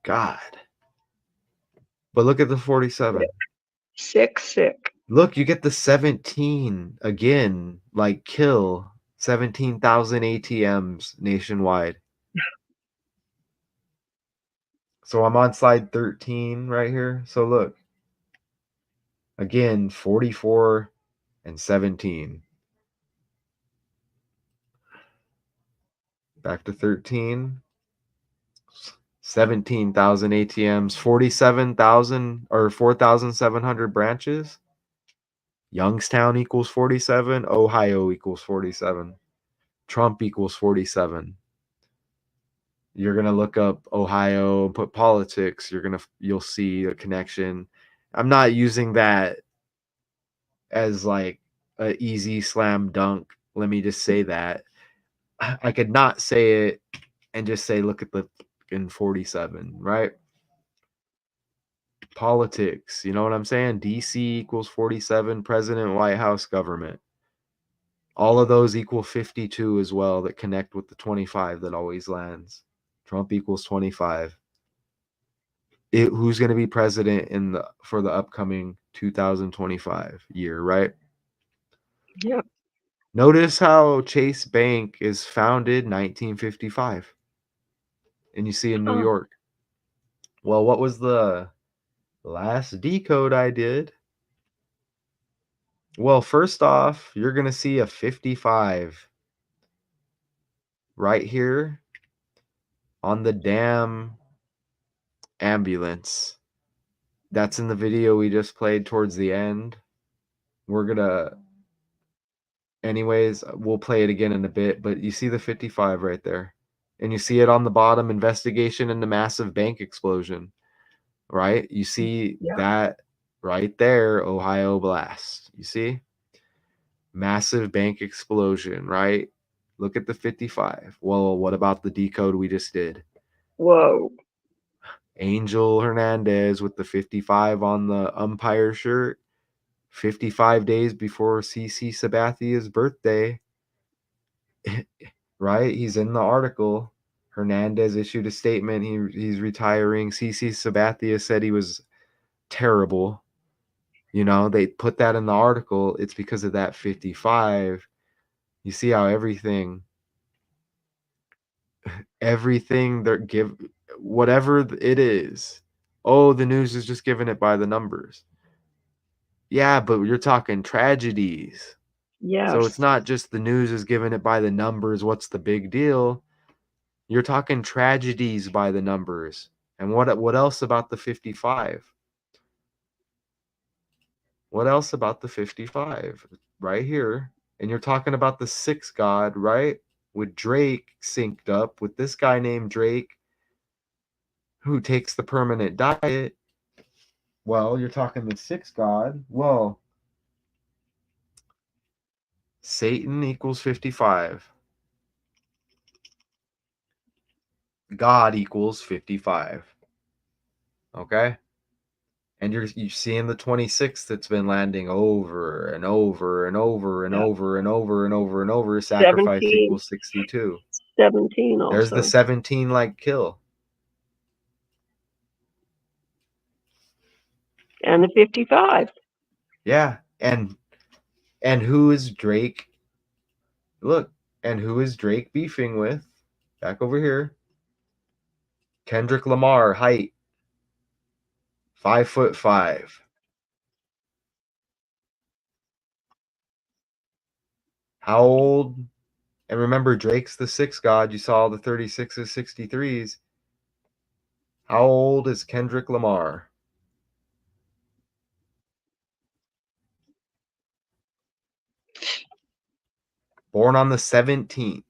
God. But look at the 47. Sick. Look, you get the 17 again, like kill 17,000 ATMs nationwide. So I'm on slide 13 right here. So look, again, 44 and 17. Back to 13. 17,000 ATMs, 47,000 or 4,700 branches. Youngstown equals 47. Ohio equals 47. Trump equals 47. You're going to look up Ohio and put politics. You'll see a connection. I'm not using that as like a easy slam dunk. Let me just say that. I could not say it and just say, look at the in 47, right? Politics, you know what I'm saying? DC equals 47, president, White House, government. All of those equal 52 as well that connect with the 25 that always lands. Trump equals 25. Who's going to be president for the upcoming 2025 year, right? Yeah. Notice how Chase Bank is founded 1955. And you see in New Oh, York. Well, what was the last decode I did? Well, first off, you're going to see a 55 right here on the damn ambulance. That's in the video we just played towards the end. We're going to Anyways, we'll play it again in a bit, but you see the 55 right there. And you see it on the bottom, investigation into massive bank explosion, right? You see Yeah. that right there, Ohio blast. You see? Massive bank explosion, right? Look at the 55. Well, what about the decode we just did? Whoa. Angel Hernandez with the 55 on the umpire shirt, 55 days before CC Sabathia's birthday. Right? He's in the article. Hernandez issued a statement. He's retiring. CC Sabathia said he was terrible. You know, they put that in the article. It's because of that 55. You see how everything they're whatever it is. Oh, the news is just giving it by the numbers. Yeah, but you're talking tragedies. So it's Yes. not just the news is giving it by the numbers. What's the big deal? You're talking tragedies by the numbers. And what else about the 55? What else about the 55? Right here. And you're talking about the six god, right? With Drake synced up with this guy named Drake who takes the permanent diet. Well, you're talking the six god. Well, Satan equals 55. God equals 55. Okay? And you're seeing the 26th that's been landing over and over and over and Yeah. over and over and over and over. Sacrifice 17. equals 62. 17 There's the also. 17 like kill. And the 55. Yeah. And who is Drake? Look, and who is Drake beefing with? Back over here. Kendrick Lamar, height 5'5". How old? And remember, Drake's the six god. You saw the 36s, 63s. How old is Kendrick Lamar? Born on the 17th.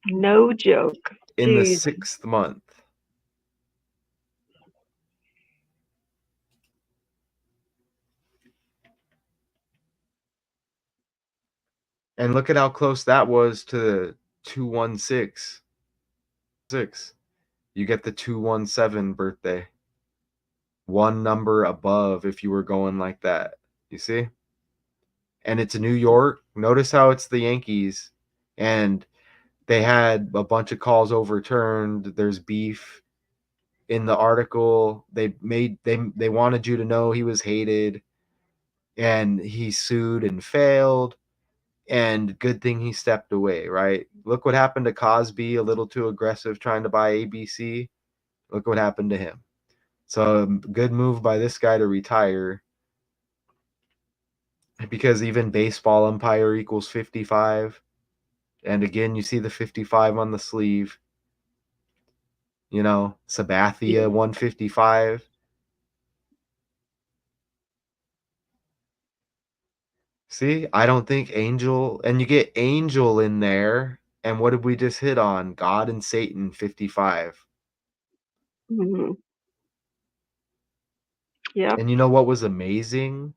No joke. In the Jeez. 6th month. And look at how close that was to 216. You get the 217 birthday. One number above if you were going like that. You see? And it's New York. Notice how it's the Yankees. And they had a bunch of calls overturned. There's beef in the article. They wanted you to know he was hated, and he sued and failed. And good thing he stepped away, right? Look what happened to Cosby, a little too aggressive trying to buy ABC. Look what happened to him. So good move by this guy to retire, because even baseball umpire equals 55. And again, you see the 55 on the sleeve. You know, Sabathia 155. See, I don't think Angel, and you get Angel in there. And what did we just hit on? God and Satan 55. Mm-hmm. Yeah. And you know what was amazing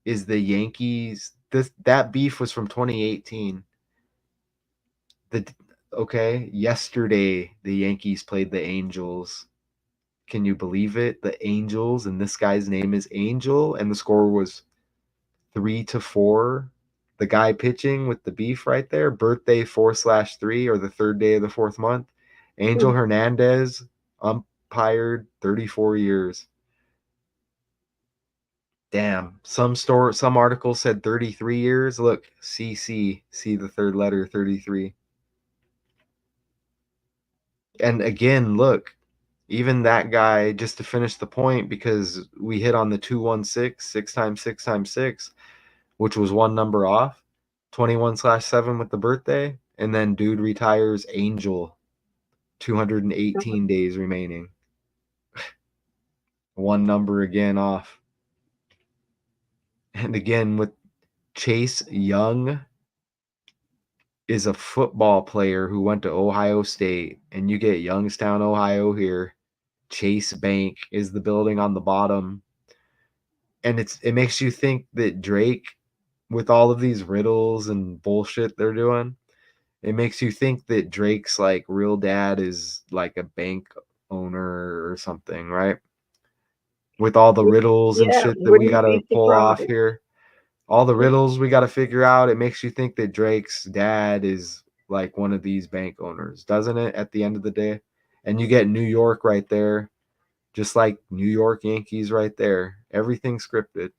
is the Yankees. That beef was from 2018. Yesterday the Yankees played the Angels. Can you believe it? The Angels, and this guy's name is Angel, and the score was 3-4. The guy pitching with the beef right there, birthday 4/3, or the third day of the fourth month. Angel Hernandez umpired 34 years. Damn. Some article said 33 years. Look, CC, see the third letter, 33. And again, look, even that guy, just to finish the point, because we hit on the 216, 6 times 6 times 6, which was one number off, 21/7 with the birthday. And then dude retires Angel, 218 days remaining. One number again off. And again, with Chase Young is a football player who went to Ohio State, and you get Youngstown, Ohio here. Chase Bank is the building on the bottom. And it makes you think that Drake, with all of these riddles and bullshit they're doing, it makes you think that Drake's like real dad is like a bank owner or something, right? With all the riddles and Yeah, shit that we wouldn't gotta be pull off surprised. here. All the Yeah. riddles we gotta figure out. It makes you think that Drake's dad is like one of these bank owners, doesn't it? At the end of the day. And you get New York right there, just like New York Yankees right there. Everything scripted.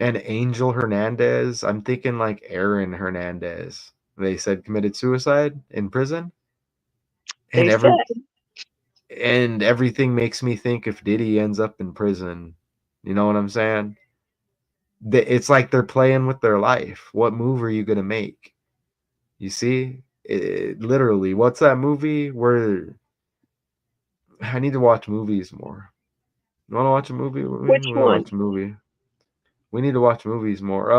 And Angel Hernandez, I'm thinking like Aaron Hernandez. They said committed suicide in prison. They And said, everything makes me think if Diddy ends up in prison, you know what I'm saying? It's like they're playing with their life. What move are you gonna make? You see, literally, what's that movie where I need to watch movies more? You want to watch a movie with me? which We want to one? watch a movie. We need to watch movies more.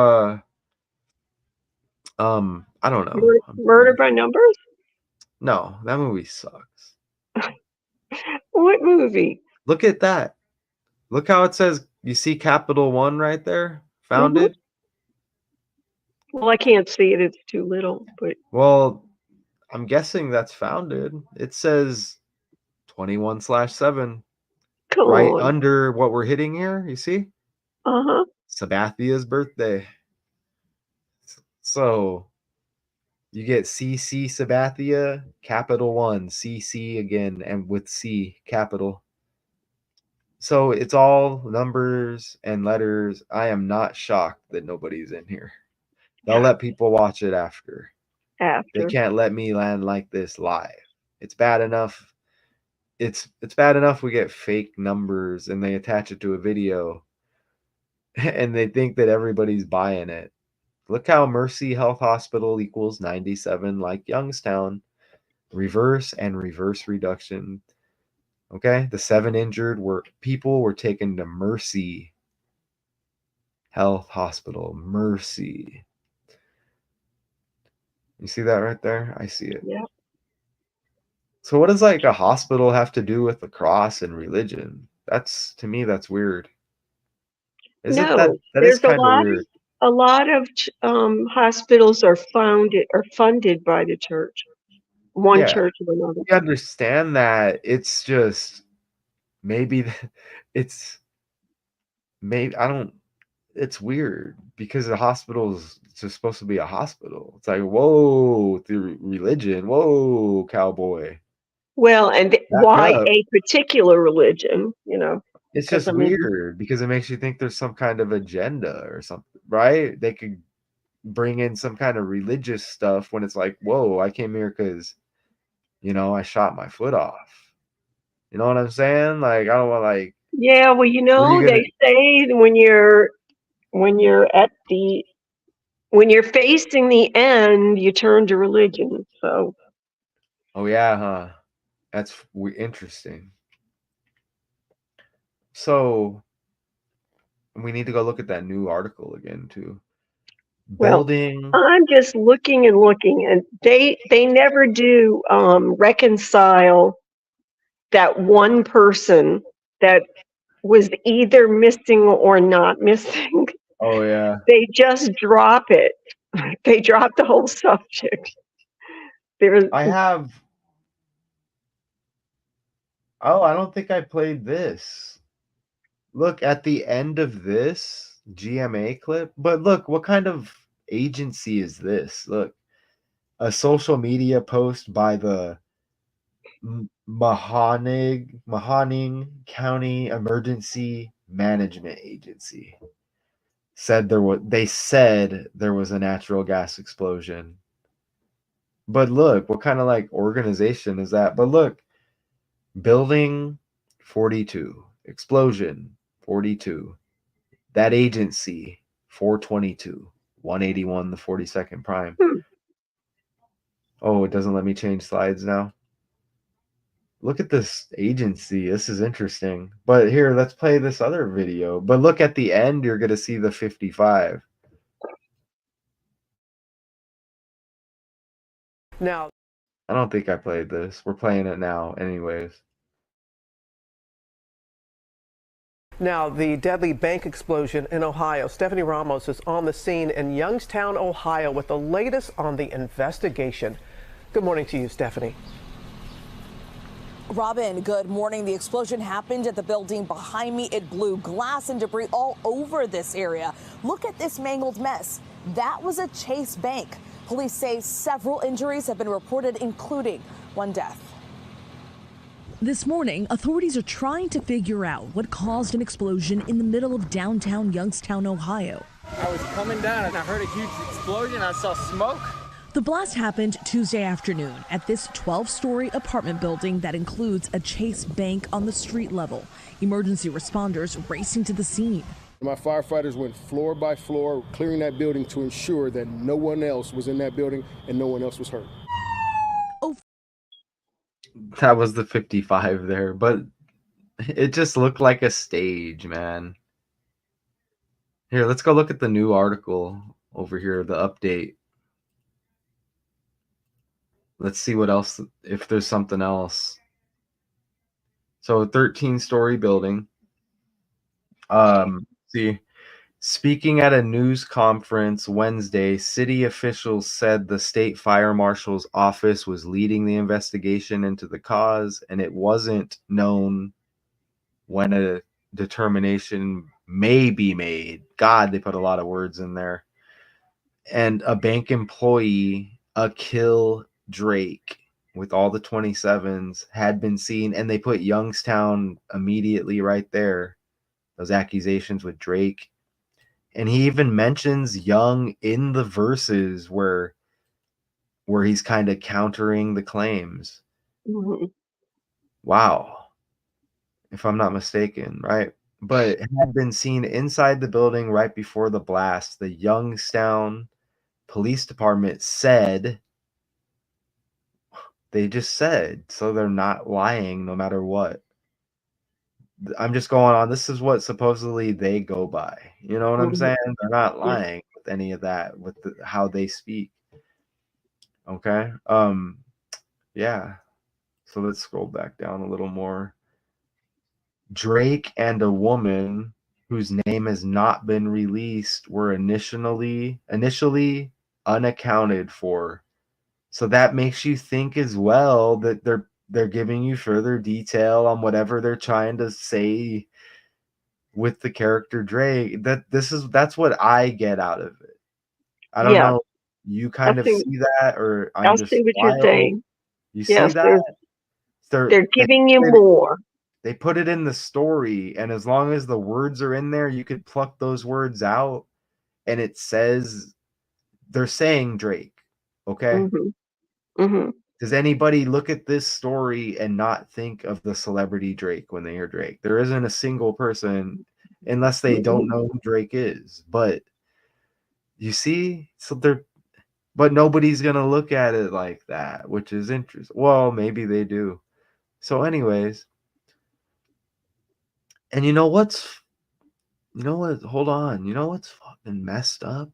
I don't know. Murder by Numbers? No, that movie sucks. What movie? Look at that. Look how it says. You see Capital One right there, Mhm. founded. Well, I can't see it. It's too little, but Well, I'm guessing that's founded. It says 21/7 come right on. under what we're hitting here. You see? Uh-huh. Sabathia's birthday. So you get CC Sabathia, Capital One, CC again, and with C, capital. So it's all numbers and letters. I am not shocked that nobody's in here. They'll let people watch it after. They After. can't let me land like this live. It's bad enough. It's bad enough we get fake numbers and they attach it to a video and they think that everybody's buying it. Look how Mercy Health Hospital equals 97 like Youngstown. Reverse and reverse reduction. Okay? The 7 injured people were taken to Mercy Health Hospital. Mercy. You see that right there? I see it. Yeah. So what does like a hospital have to do with the cross and religion? That's to me that's weird. Isn't No, that is there's kind of weird. a lot of hospitals are funded by the church, one Yeah, church or another. we understand that. It's just maybe it's maybe I don't it's weird because the hospital is just supposed to be a hospital. It's like, whoa, through religion, whoa, cowboy. Well, and Back why up. a particular religion, It's because just I mean, weird because it makes you think there's some kind of agenda or something, right? They could bring in some kind of religious stuff when it's like, whoa, I came here because, I shot my foot off. You know what I'm saying? Like, I don't want like, yeah, well, what are you gonna? they say when you're at the when you're facing the end, you turn to religion. So, Oh yeah, huh? That's interesting. So we need to go look at that new article again too. well, Building. I'm just looking and looking, and they never do reconcile that one person that was either missing or not missing. Oh yeah. They just drop it. They drop the whole subject. There's I have. Oh, I don't think I played this. Look at the end of this GMA clip. But look, what kind of agency is this? Look, a social media post by the Mahoning County Emergency Management Agency they said there was a natural gas explosion. But look, what kind of like organization is that? But look, building 42, explosion 42. That agency 422, 181 the 42nd prime. hmm, Oh, it doesn't let me change slides now. Look at this agency. This is interesting. But here, let's play this other video. But look at the end, you're going to see the 55. Now, I don't think I played this. We're playing it now anyways. Now, the deadly bank explosion in Ohio. Stephanie Ramos is on the scene in Youngstown, Ohio, with the latest on the investigation. Good morning to you, Stephanie. Robin, good morning. The explosion happened at the building behind me. It blew glass and debris all over this area. Look at this mangled mess. That was a Chase Bank. Police say several injuries have been reported, including one death. This morning, authorities are trying to figure out what caused an explosion in the middle of downtown Youngstown, Ohio. I was coming down and I heard a huge explosion. I saw smoke. The blast happened Tuesday afternoon at this 12-story apartment building that includes a Chase Bank on the street level. Emergency responders racing to the scene. My firefighters went floor by floor, clearing that building to ensure that no one else was in that building and no one else was hurt. That was the 55 there, but it just looked like a stage, man. Here, let's go look at the new article over here, the update. Let's see what else, if there's something else. So 13-story building. See, speaking at a news conference Wednesday, city officials said the state fire marshal's office was leading the investigation into the cause, and it wasn't known when a determination may be made. God, they put a lot of words in there. And a bank employee, Akil Drake, with all the 27s, had been seen, and they put Youngstown immediately right there. Those accusations with Drake. And he even mentions Young in the verses where he's kind of countering the claims. Mhm. Wow. If I'm not mistaken, right? But had been seen inside the building right before the blast. The Youngstown Police Department said, they just said, so they're not lying no matter what. I'm just going on. This is what supposedly they go by. You know what I'm Mhm. saying? They're not Yeah. lying with any of that, with how they speak. Okay. Yeah. So let's scroll back down a little more. Drake and a woman whose name has not been released were initially unaccounted for. So that makes you think as well that they're giving you further detail on whatever they're trying to say with the character Drake. That's what I get out of it. I don't Yeah. know. You I kind of see. see that, or I I'm just see what you're wild. saying. You see Yes, that? they're They giving you put it- more. They put it in the story, and as long as the words are in there, you could pluck those words out, and it says they're saying Drake. Okay. Mm-hmm. Does anybody look at this story and not think of the celebrity Drake when they hear Drake? There isn't a single person, unless they don't know who Drake is. But you see, but nobody's gonna look at it like that, which is interesting. Well, maybe they do. So, anyways, and you know what? Hold on. You know what's fucking messed up?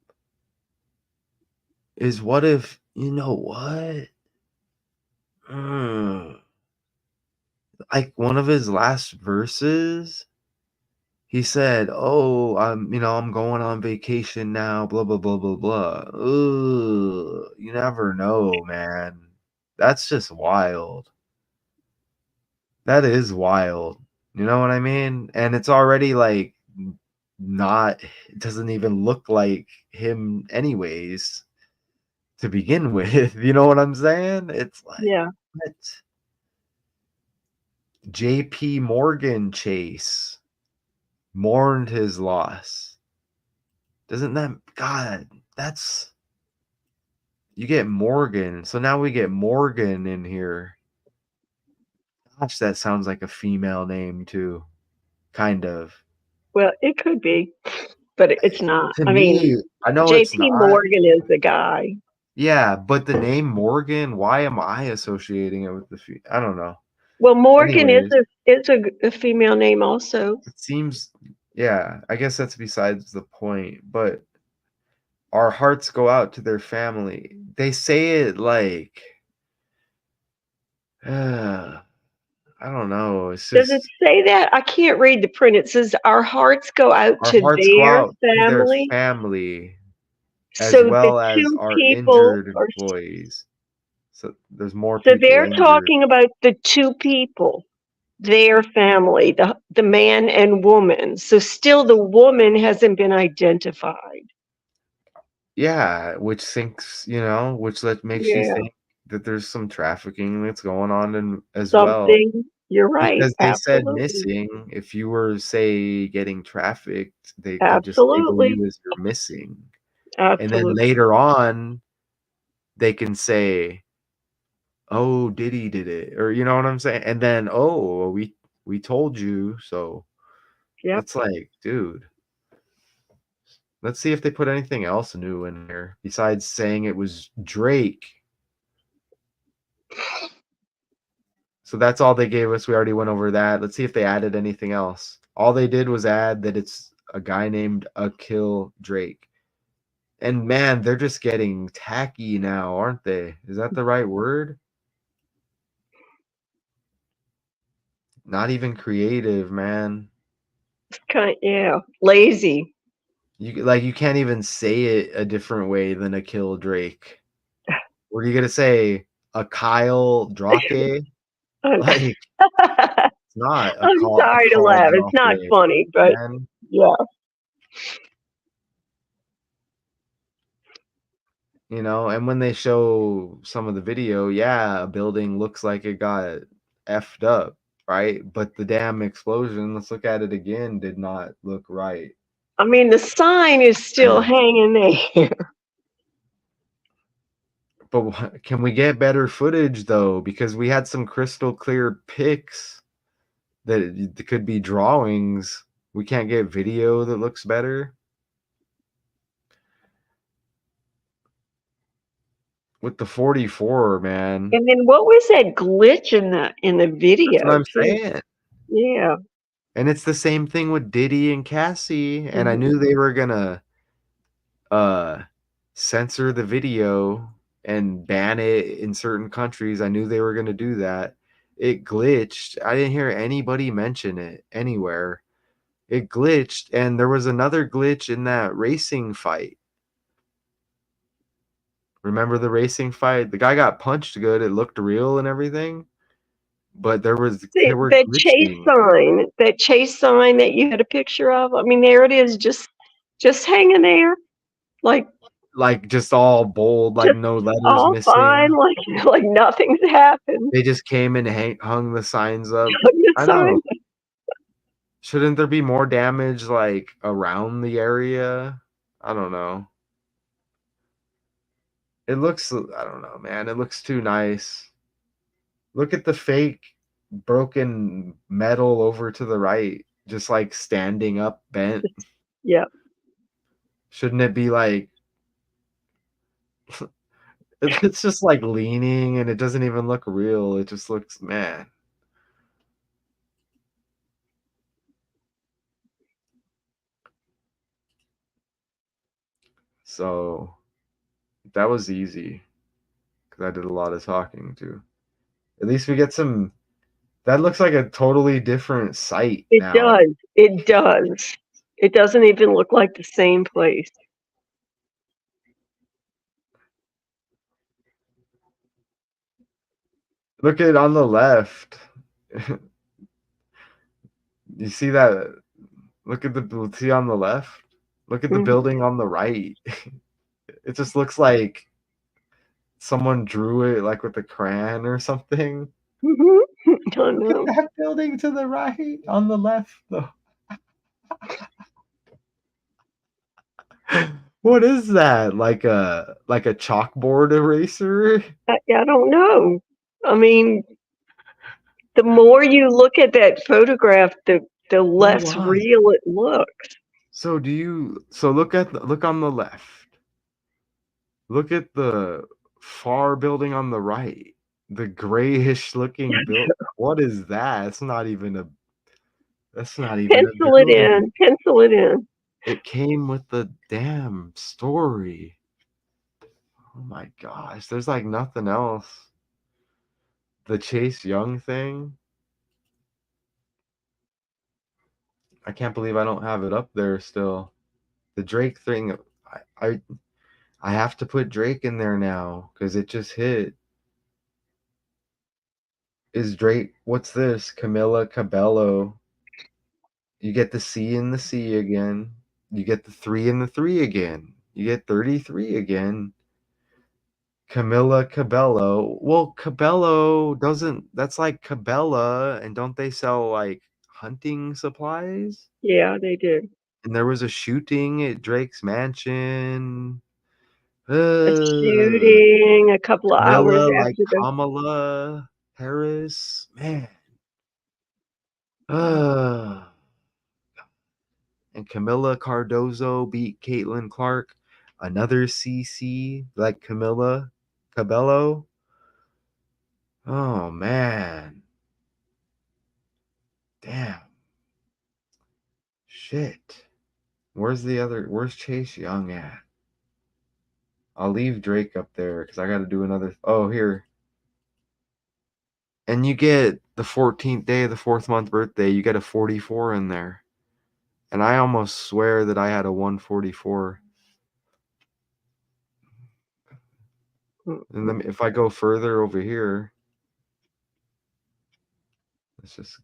Is what if, you know what? Like one of his last verses, he said, "Oh, I'm going on vacation now, blah blah blah blah blah." Ugh, you never know, man. That's just wild. That is wild. You know what I mean? And it's already like not, it doesn't even look like him anyways to begin with. You know what I'm saying? It's like, Yeah. what? JP Morgan Chase mourned his loss. Doesn't that, God, that's, you get Morgan. So now we get Morgan in here. Gosh, that sounds like a female name too. Kind of. Well, it could be, but it's not. To I me, mean, I know it's JP not. Morgan is the guy. Yeah, but the name Morgan, why am I associating it with the I don't know. Well, Morgan is Anyways, a female name also. it seems, yeah, I guess that's besides the point, but our hearts go out to their family. They say it like, I don't know. It's Does it just say that? I can't read the print. It says our hearts go out our to hearts go their out to their family. family as So the well as two our people injured are, employees. So there's more so people they're injured. talking about the two people, their family, the man and woman. So still the woman hasn't been identified. Yeah, which thinks, which makes you Yeah, think that there's some trafficking that's going on as well. something. You're right. Because they said Absolutely. missing. If you were, say, getting trafficked, they could just label Absolutely. you as you're missing. And then Absolutely. later on, they can say, "Oh, Diddy did it," or you know what I'm saying? And then, "Oh, well, we told you." So Yep. it's like, dude, let's see if they put anything else new in there besides saying it was Drake. So that's all they gave us. We already went over that. Let's see if they added anything else. All they did was add that it's a guy named Akil Drake. And man, they're just getting tacky now, aren't they? Is that the right word? Not even creative, man. Yeah, lazy. You can't even say it a different way than Akil Drake. What are you gonna say? A Kyle Drake? I'm Like it's not a sorry to call laugh. It's not Drake, funny, but man. yeah. And when they show some of the video, yeah, a building looks like it got effed up, right? But the damn explosion, let's look at it again, did not look right. I mean, the sign is still hanging there. But can we get better footage though? Because we had some crystal clear pics that it could be drawings. We can't get video that looks better. With the 44, man. And then what was that glitch in the That's what video I'm too? saying. Yeah. And it's the same thing with Diddy and Cassie. And I Mhm. knew they were gonna censor the video and ban it in certain countries. I knew they were gonna do that. It glitched. I didn't hear anybody mention it anywhere. It glitched, and there was another glitch in that racing fight. Remember the racing fight? The guy got punched good. It looked real and everything, but they were glitching. That chase sign that you had a picture of. I mean, there it is, just hanging there, like Like just all bold, like just no letters all fine, missing. like nothing's happened. They just came and hung the signs up. The I know. sign. Shouldn't there be more damage like around the area? I don't know. It looks, I don't know, man. It looks too nice. Look at the fake broken metal over to the right, just like standing up bent. Yeah. Shouldn't it be like it's just like leaning and it doesn't even look real. It just looks, man. So that was easy because I did a lot of talking too. At least we get some. That looks like a totally different site It now. does. It does. It doesn't even look like the same place. Look at on the left. You see that? Look at the see on the left. Look at the building on the right. It just looks like someone drew it like with a crayon or something. Don't Look know. at that building to the right on the left though. What is that? Like a chalkboard eraser? I don't know. I mean, the more you look at that photograph, the less Hold on. real it looks. So look on the left. Look at the far building on the right. The grayish looking building. What is that? It's not even a. That's not even a Pencil it building. in. Pencil it in. It came with the damn story. Oh my gosh, there's like nothing else. The Chase Young thing. I can't believe I don't have it up there still. The Drake thing. I I have to put Drake in there now because it just hit. Is Drake? What's this? Camilla Cabello. You get the C in the C again. You get the 3 in the 3 again. You get 33 again. Camilla Cabello. Well, Cabello doesn't. That's like Cabela, and don't they sell like hunting supplies? Yeah, they do. And there was a shooting at Drake's mansion. A Uh, shooting a couple of hours Camilla, like after the. Kamala Harris. Man. Uh, and Camilla Cardozo beat Caitlin Clark. Another CC like Camilla Cabello. Oh man. Damn. Shit. Where's Chase Young at? I'll leave Drake up there because I gotta do another. Oh, here. And you get the 14th day of the 4th month birthday, you get a 44 in there. And I almost swear that I had a 144. And then if I go further over here, let's just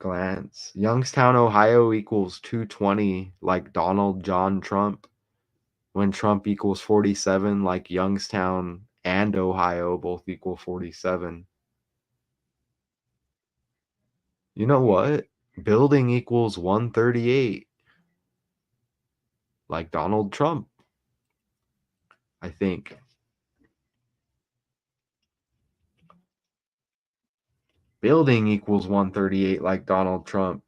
glance. Youngstown, Ohio equals 220, like Donald John Trump. When Trump equals 47, like Youngstown and Ohio both equal 47. You know what? Building equals 138, like Donald Trump, I think. Building equals 138, like Donald Trump.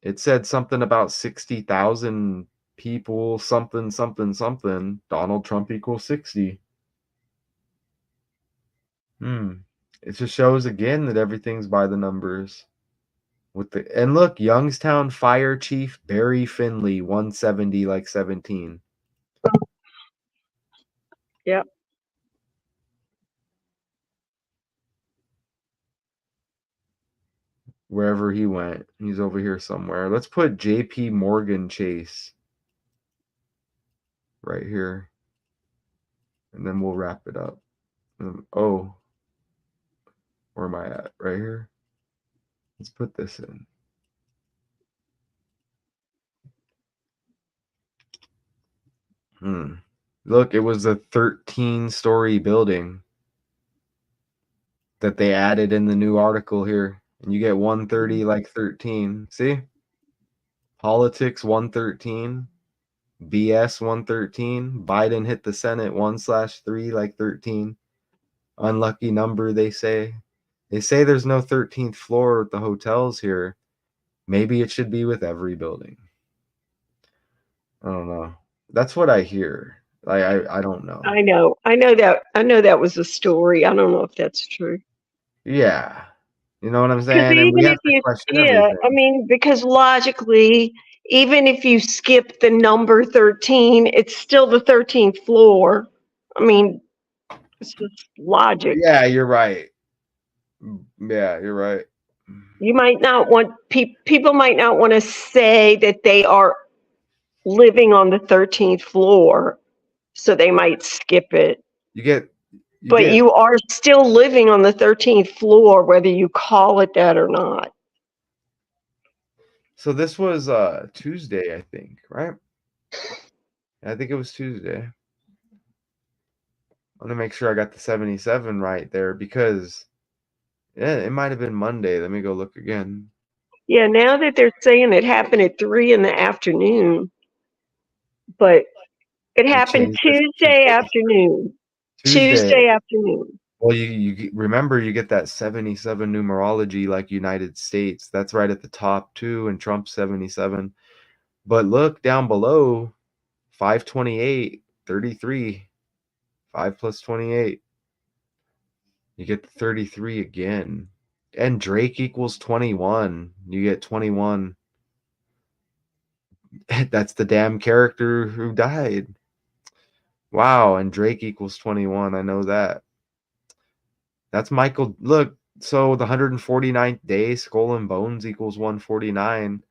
It said something about 60,000 people, something, something, something. Donald Trump equals 60. It just shows again that everything's by the numbers. And look, Youngstown Fire Chief Barry Finley, 170 like 17. Yep. Wherever he went, he's over here somewhere. Let's put JP Morgan Chase right here. And then we'll wrap it up. Oh, where am I at? Right here. Let's put this in. Look, it was a 13-story building that they added in the new article here. And you get 130 like 13. See? Politics 113. BS 113. Biden hit the Senate 1/3 like 13. Unlucky number, they say. They say there's no 13th floor at the hotels here. Maybe it should be with every building. I don't know. That's what I hear. I don't know. I know that was a story. I don't know if that's true. Yeah. You know what I'm Because saying? And we even have if to you, question yeah, I everything. mean, because logically, even if you skip the number 13, it's still the 13th floor. I mean, it's just logic. Yeah, you're right. Yeah, you're right. You might not want people might not want to say that they are living on the 13th floor, so they might skip it. You get But you are still living on the 13th floor, whether you call it that or not. So this was Tuesday, I think, right? I think it was Tuesday. I want to make sure I got the 77 right there because yeah, it might have been Monday. Let me go look again. Yeah, now that they're saying it happened at 3 in the afternoon, but it They happened changed this to Tuesday afternoon. Tuesday. Tuesday afternoon. Well, you remember you get that 77 numerology like United States. That's right at the top too, and Trump 77. But look down below, 528, 33, 5 plus 28. You get the 33 again. And Drake equals 21. You get 21. That's the damn character who died. Wow, and Drake equals 21. I know that. That's Michael. Look, so the 149th day, Skull and Bones equals 149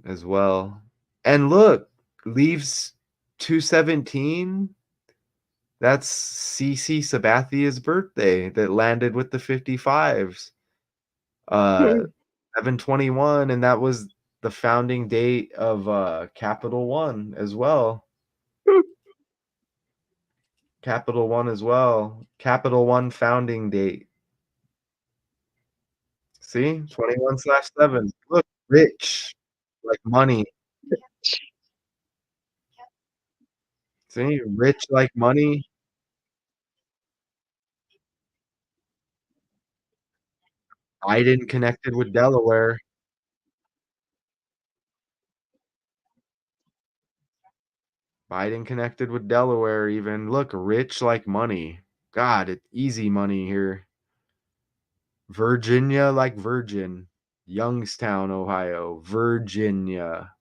as well. And look, leaves 217. That's CC Sabathia's birthday that landed with the 55s. 721, and that was the founding date of Capital One as well. Capital One as well. Capital One founding date. See? 21/7. Look, rich. Like money. See? Rich like money. Biden connected with Delaware. Biden connected with Delaware even. Look, rich like money. God, it's easy money here. Virginia like virgin. Youngstown, Ohio. Virginia.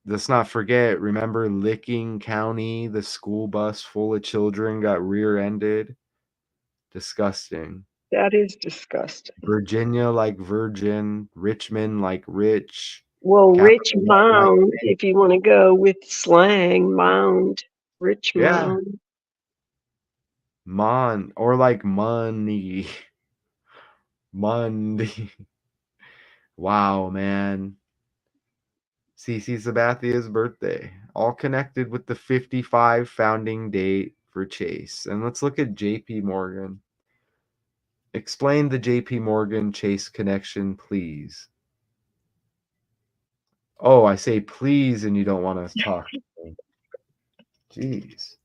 Let's not forget, remember Licking County, the school bus full of children got rear-ended? Disgusting. That is disgusting. Virginia like virgin, Richmond like rich. Well, Rich Capital One like Mound, if you want to go with slang, Mound. Rich Yeah. Mound. Mon or like money. Monday. Wow, man. CC Sabathia's birthday. All connected with the 55 founding date for Chase. And let's look at JP Morgan. Explain the JP Morgan Chase connection, please. Oh, I say please and you don't want to talk. Jeez.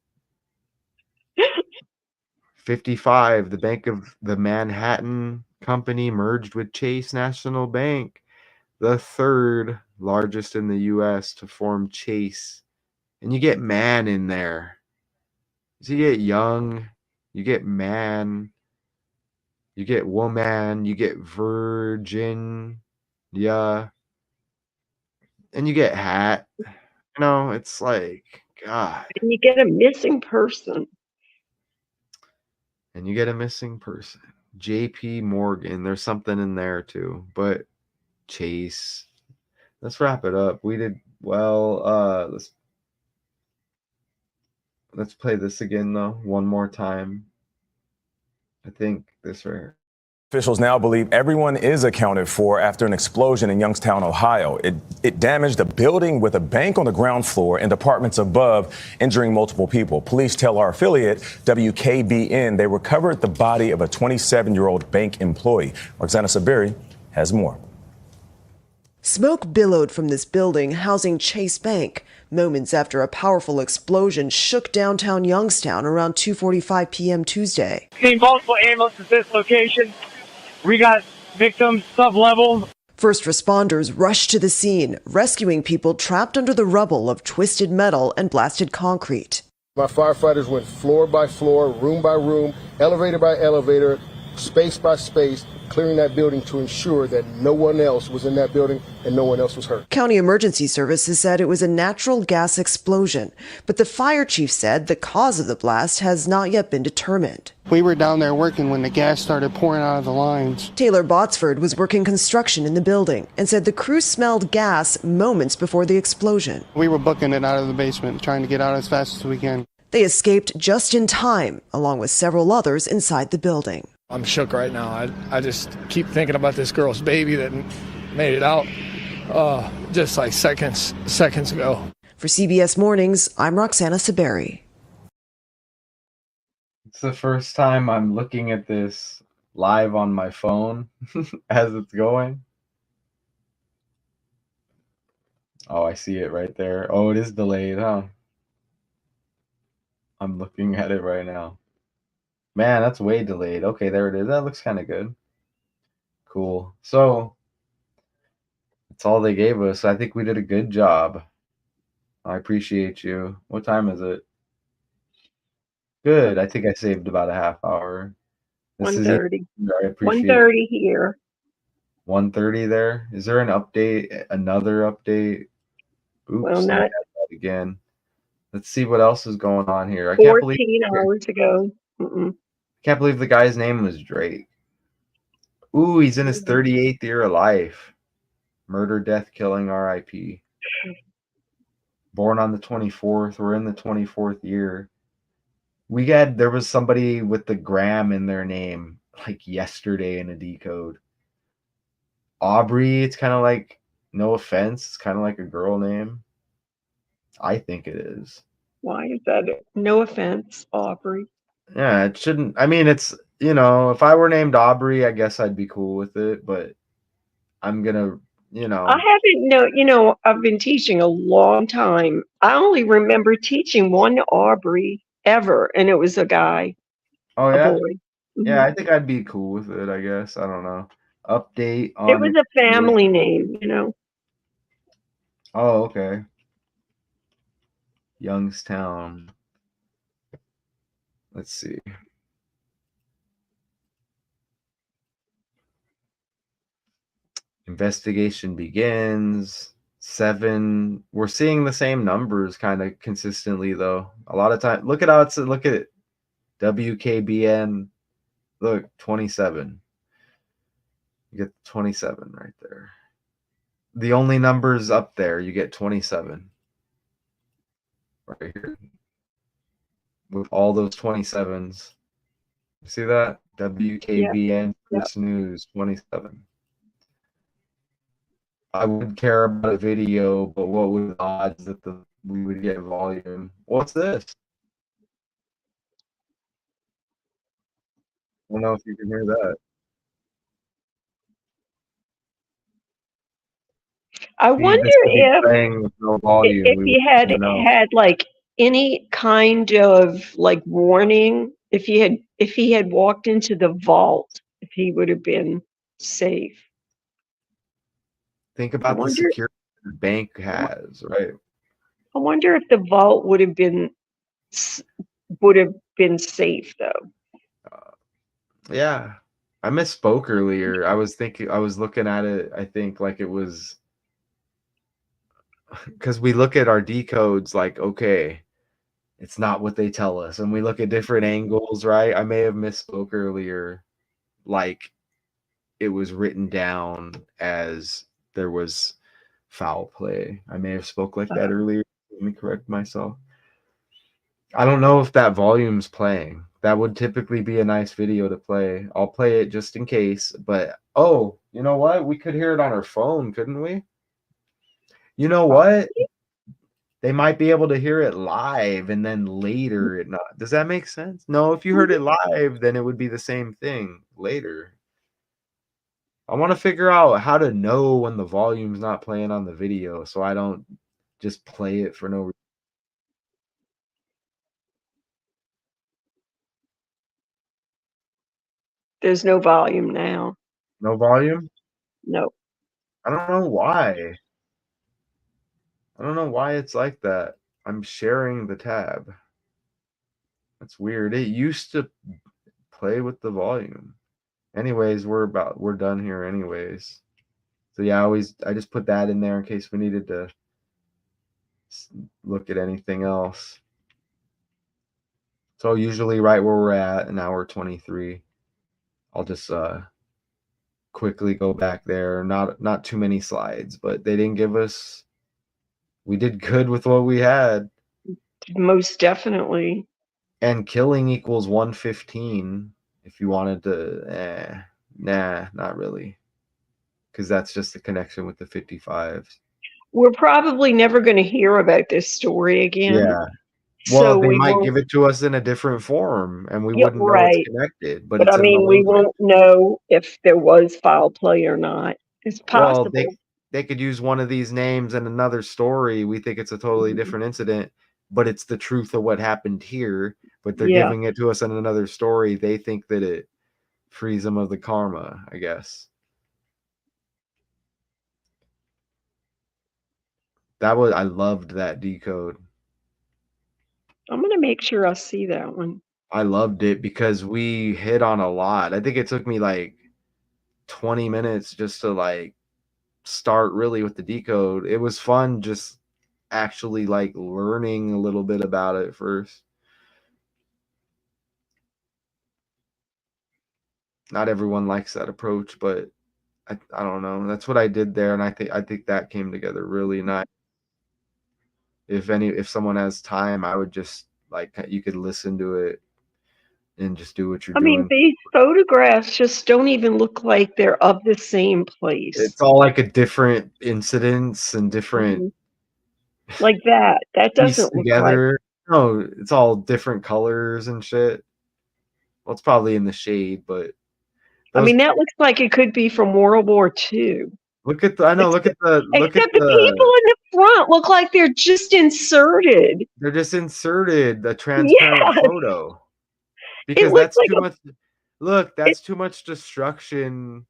55, the Bank of the Manhattan Company merged with Chase National Bank, the third largest in the US to form Chase. And you get man in there. So you get young, you get man, you get woman, you get virgin, yeah, and you get hat. You know, it's like, God. And you get a missing person. And you get a missing person. JP Morgan, there's something in there too, but Chase. Let's wrap it up. We did well. Let's play this again though, one more time. I think this right here. Officials now believe everyone is accounted for after an explosion in Youngstown, Ohio. It damaged a building with a bank on the ground floor and apartments above, injuring multiple people. Police tell our affiliate, WKBN, they recovered the body of a 27-year-old bank employee. Roxana Saberi has more. Smoke billowed from this building housing Chase Bank, moments after a powerful explosion shook downtown Youngstown around 2:45 p.m. Tuesday. Seen multiple ambulances at this location. We got victims sub-level. First responders rushed to the scene, rescuing people trapped under the rubble of twisted metal and blasted concrete. My firefighters went floor by floor, room by room, elevator by elevator, space by space, clearing that building to ensure that no one else was in that building and no one else was hurt. County Emergency Services said it was a natural gas explosion, but the fire chief said the cause of the blast has not yet been determined. We were down there working when the gas started pouring out of the lines. Taylor Botsford was working construction in the building and said the crew smelled gas moments before the explosion. We were booking it out of the basement, trying to get out as fast as we can. They escaped just in time, along with several others inside the building. I'm shook right now. I just keep thinking about this girl's baby that made it out just like seconds ago. For CBS Mornings, I'm Roxana Saberi. It's the first time I'm looking at this live on my phone as it's going. Oh, I see it right there. Oh, it is delayed, huh? I'm looking at it right now. Man, that's way delayed. Okay, there it is. That looks kind of good. Cool. So, that's all they gave us. I think we did a good job. I appreciate you. What time is it? Good. I think I saved about a half hour. This is 1:30. I appreciate 1:30 here. 1:30 there. Is there an update? Another update? Well, Oops, they not had that again. Let's see what else is going on here. I 14 hours ago. can't believe the guy's name was Drake. Ooh, he's in his 38th year of life. Murder, death, killing, RIP. Born on the 24th. We're in the 24th year. There was somebody with the Graham in their name like yesterday in a decode. Aubrey, it's kind of like, no offense, it's kind of like a girl name. I think it is. Why is that? No offense, Aubrey. Yeah, it shouldn't. I mean, it's, if I were named Aubrey, I guess I'd be cool with it, but I'm gonna, I haven't I've been teaching a long time. I only remember teaching one Aubrey ever, and it was a guy, oh a yeah, boy. yeah, I think I'd be cool with it. I guess I don't know. Update It on was the. a family name. Oh, okay. Youngstown. Let's see. Investigation begins. 7. We're seeing the same numbers kind of consistently though. A lot of time. Look at it. WKBN. Look, 27. You get 27 right there. The only numbers up there, you get 27. Right here. With all those 27s. See that? WKBN First News 27. I would care about a video, but what would the odds that we would get volume? What's this? I don't know if you can hear that. I See, wonder this could be playing with no volume. if We he had wouldn't know. had like any kind of like warning, if he had walked into the vault, if he would have been safe. Think about the wonder- security the bank has, right? I wonder if the vault would have been safe though. Yeah. I misspoke earlier. I was looking at it, I think, like it was because we look at our decodes like, okay, it's not what they tell us. And we look at different angles, right? I may have misspoke earlier. Like it was written down as there was foul play. I may have spoke like that earlier. Let me correct myself. I don't know if that volume's playing. That would typically be a nice video to play. I'll play it just in case. But oh, you know what? We could hear it on our phone, couldn't we? You know what? They might be able to hear it live and then later it not. Does that make sense? No, if you heard it live, then it would be the same thing later. I want to figure out how to know when the volume's not playing on the video so I don't just play it for no reason. There's no volume now. No volume? No. I don't know why. I don't know why it's like that. I'm sharing the tab. That's weird. It used to play with the volume. Anyways, we're done here anyways. So yeah, I just put that in there in case we needed to look at anything else. So usually right where we're at, an hour 23. I'll just quickly go back there. Not too many slides, but they didn't give us. We did good with what we had. Most definitely. And killing equals 115 if you wanted to. Nah, not really. Because that's just the connection with the 55s. We're probably never going to hear about this story again. Yeah. Well, So they we might won't, give it to us in a different form, and we yeah, wouldn't know it's right. connected. But But it's I in the mean, we language. won't know if there was foul play or not. It's Well, possible. they could use one of these names in another story. We think it's a totally different incident, but it's the truth of what happened here. But they're Yeah. giving it to us in another story. They think that it frees them of the karma, I guess. I loved that decode. I'm going to make sure I see that one. I loved it because we hit on a lot. I think it took me like 20 minutes just to like start really with the decode. It was fun just actually like learning a little bit about it first. Not everyone likes that approach, but I don't know. That's what I did there, and I think that came together really nice. If someone has time, I would just like you could listen to it and just do what you're I mean, doing. these photographs just don't even look like they're of the same place. It's all like a different incidents and different Mhm. Like that. That pieced doesn't look like. together. No, it's all different colors and shit. Well, it's probably in the shade, but I those mean, that looks like it could be from World War II. look at the I know, look Except at the look at except the people the in the front look like they're just inserted. they're just inserted a transparent Yes. photo It because looks that's like too much. Look, it, that's too much destruction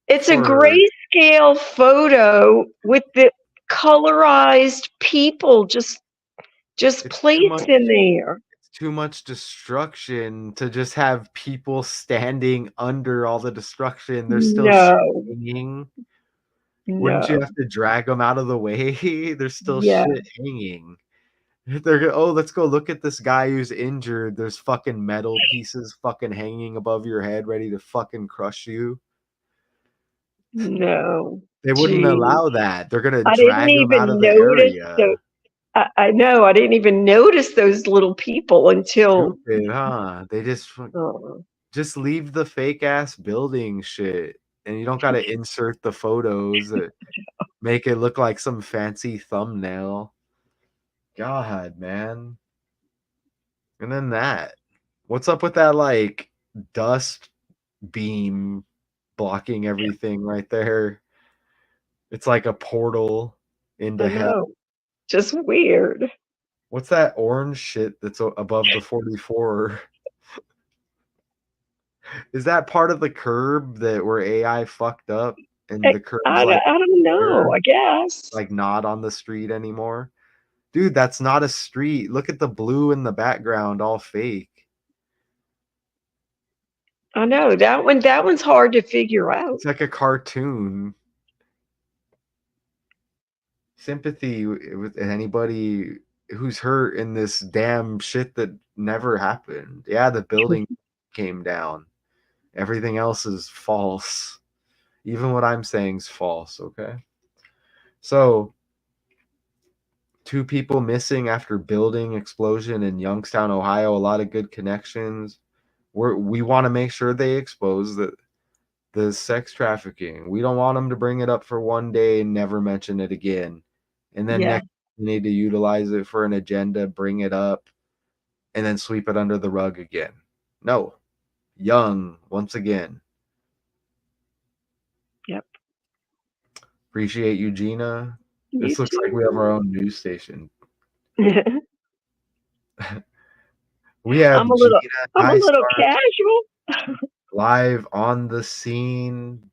it's a for grayscale photo with the colorized people just it's too placed much in there. it's too much destruction to just have people standing under all the destruction. There's still shit No, hanging. Wouldn't you no. have to drag them out of the way? There's still Yeah, shit hanging. Oh, let's go look at this guy who's injured. There's fucking metal pieces fucking hanging above your head, ready to fucking crush you. no. They wouldn't Gee, allow that. They're gonna I didn't drag them out even of the notice area. I know, I didn't even notice those little people until Stupid, huh? They oh, just leave the fake ass building shit, and you don't gotta insert the photos that make it look like some fancy thumbnail. God, man. And then that. What's up with that like dust beam blocking everything right there? It's like a portal into I hell. know. Just weird. What's that orange shit that's above the 44? Is that part of the curb that where AI fucked up and I the curb's like I don't there, know, I guess. like not on the street anymore? Dude, that's not a street. Look at the blue in the background, all fake. I know, that one's hard to figure out. It's like a cartoon. Sympathy with anybody who's hurt in this damn shit that never happened. Yeah, the building came down. Everything else is false. Even what I'm saying is false, okay? So, two people missing after building explosion in Youngstown, Ohio. A lot of good connections. We want to make sure they expose the sex trafficking. We don't want them to bring it up for one day and never mention it again. And then Yeah, next we need to utilize it for an agenda, bring it up, and then sweep it under the rug again. No. Young, once again. yep. Appreciate you, Gina. You This looks like we have our too. own news station. We have I'm a Gina little I'm a little Nystar casual. live on the scene.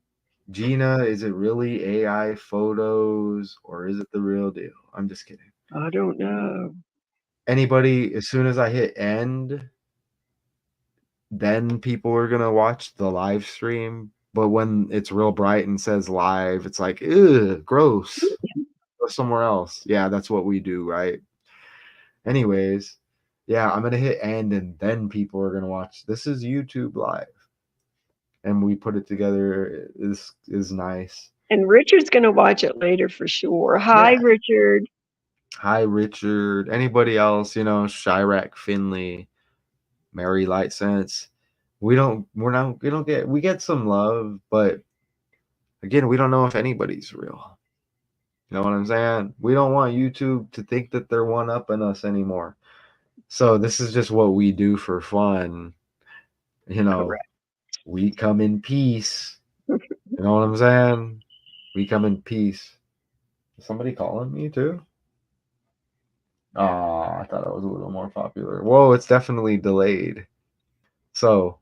Gina, is it really AI photos or is it the real deal? I'm just kidding. I don't know. Anybody, as soon as I hit end, then people are gonna watch the live stream. But when it's real bright and says live, it's like, ew, gross. Go somewhere else. Yeah, that's what we do, right? Anyways, yeah, I'm gonna hit end and then people are gonna watch. This is YouTube live. And we put it together. Is nice. And Richard's gonna watch it later for sure. Hi, Yeah. Richard. Hi, Richard. Anybody else, Chirac Finley, Mary Light Sense. We get some love, but again, we don't know if anybody's real. You know what I'm saying? We don't want YouTube to think that they're one upping us anymore. So this is just what we do for fun. Correct. We come in peace. You know what I'm saying? We come in peace. Is somebody calling me too? Oh, I thought it was a little more popular. Whoa, it's definitely delayed. So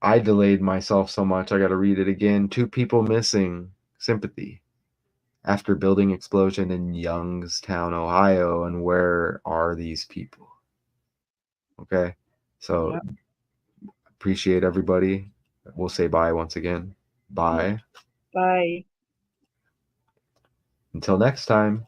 I delayed myself so much, I got to read it again. Two people missing. Sympathy. After building explosion in Youngstown, Ohio. And where are these people? Okay. So Yep. appreciate everybody. We'll say bye once again. Bye. Bye. Until next time.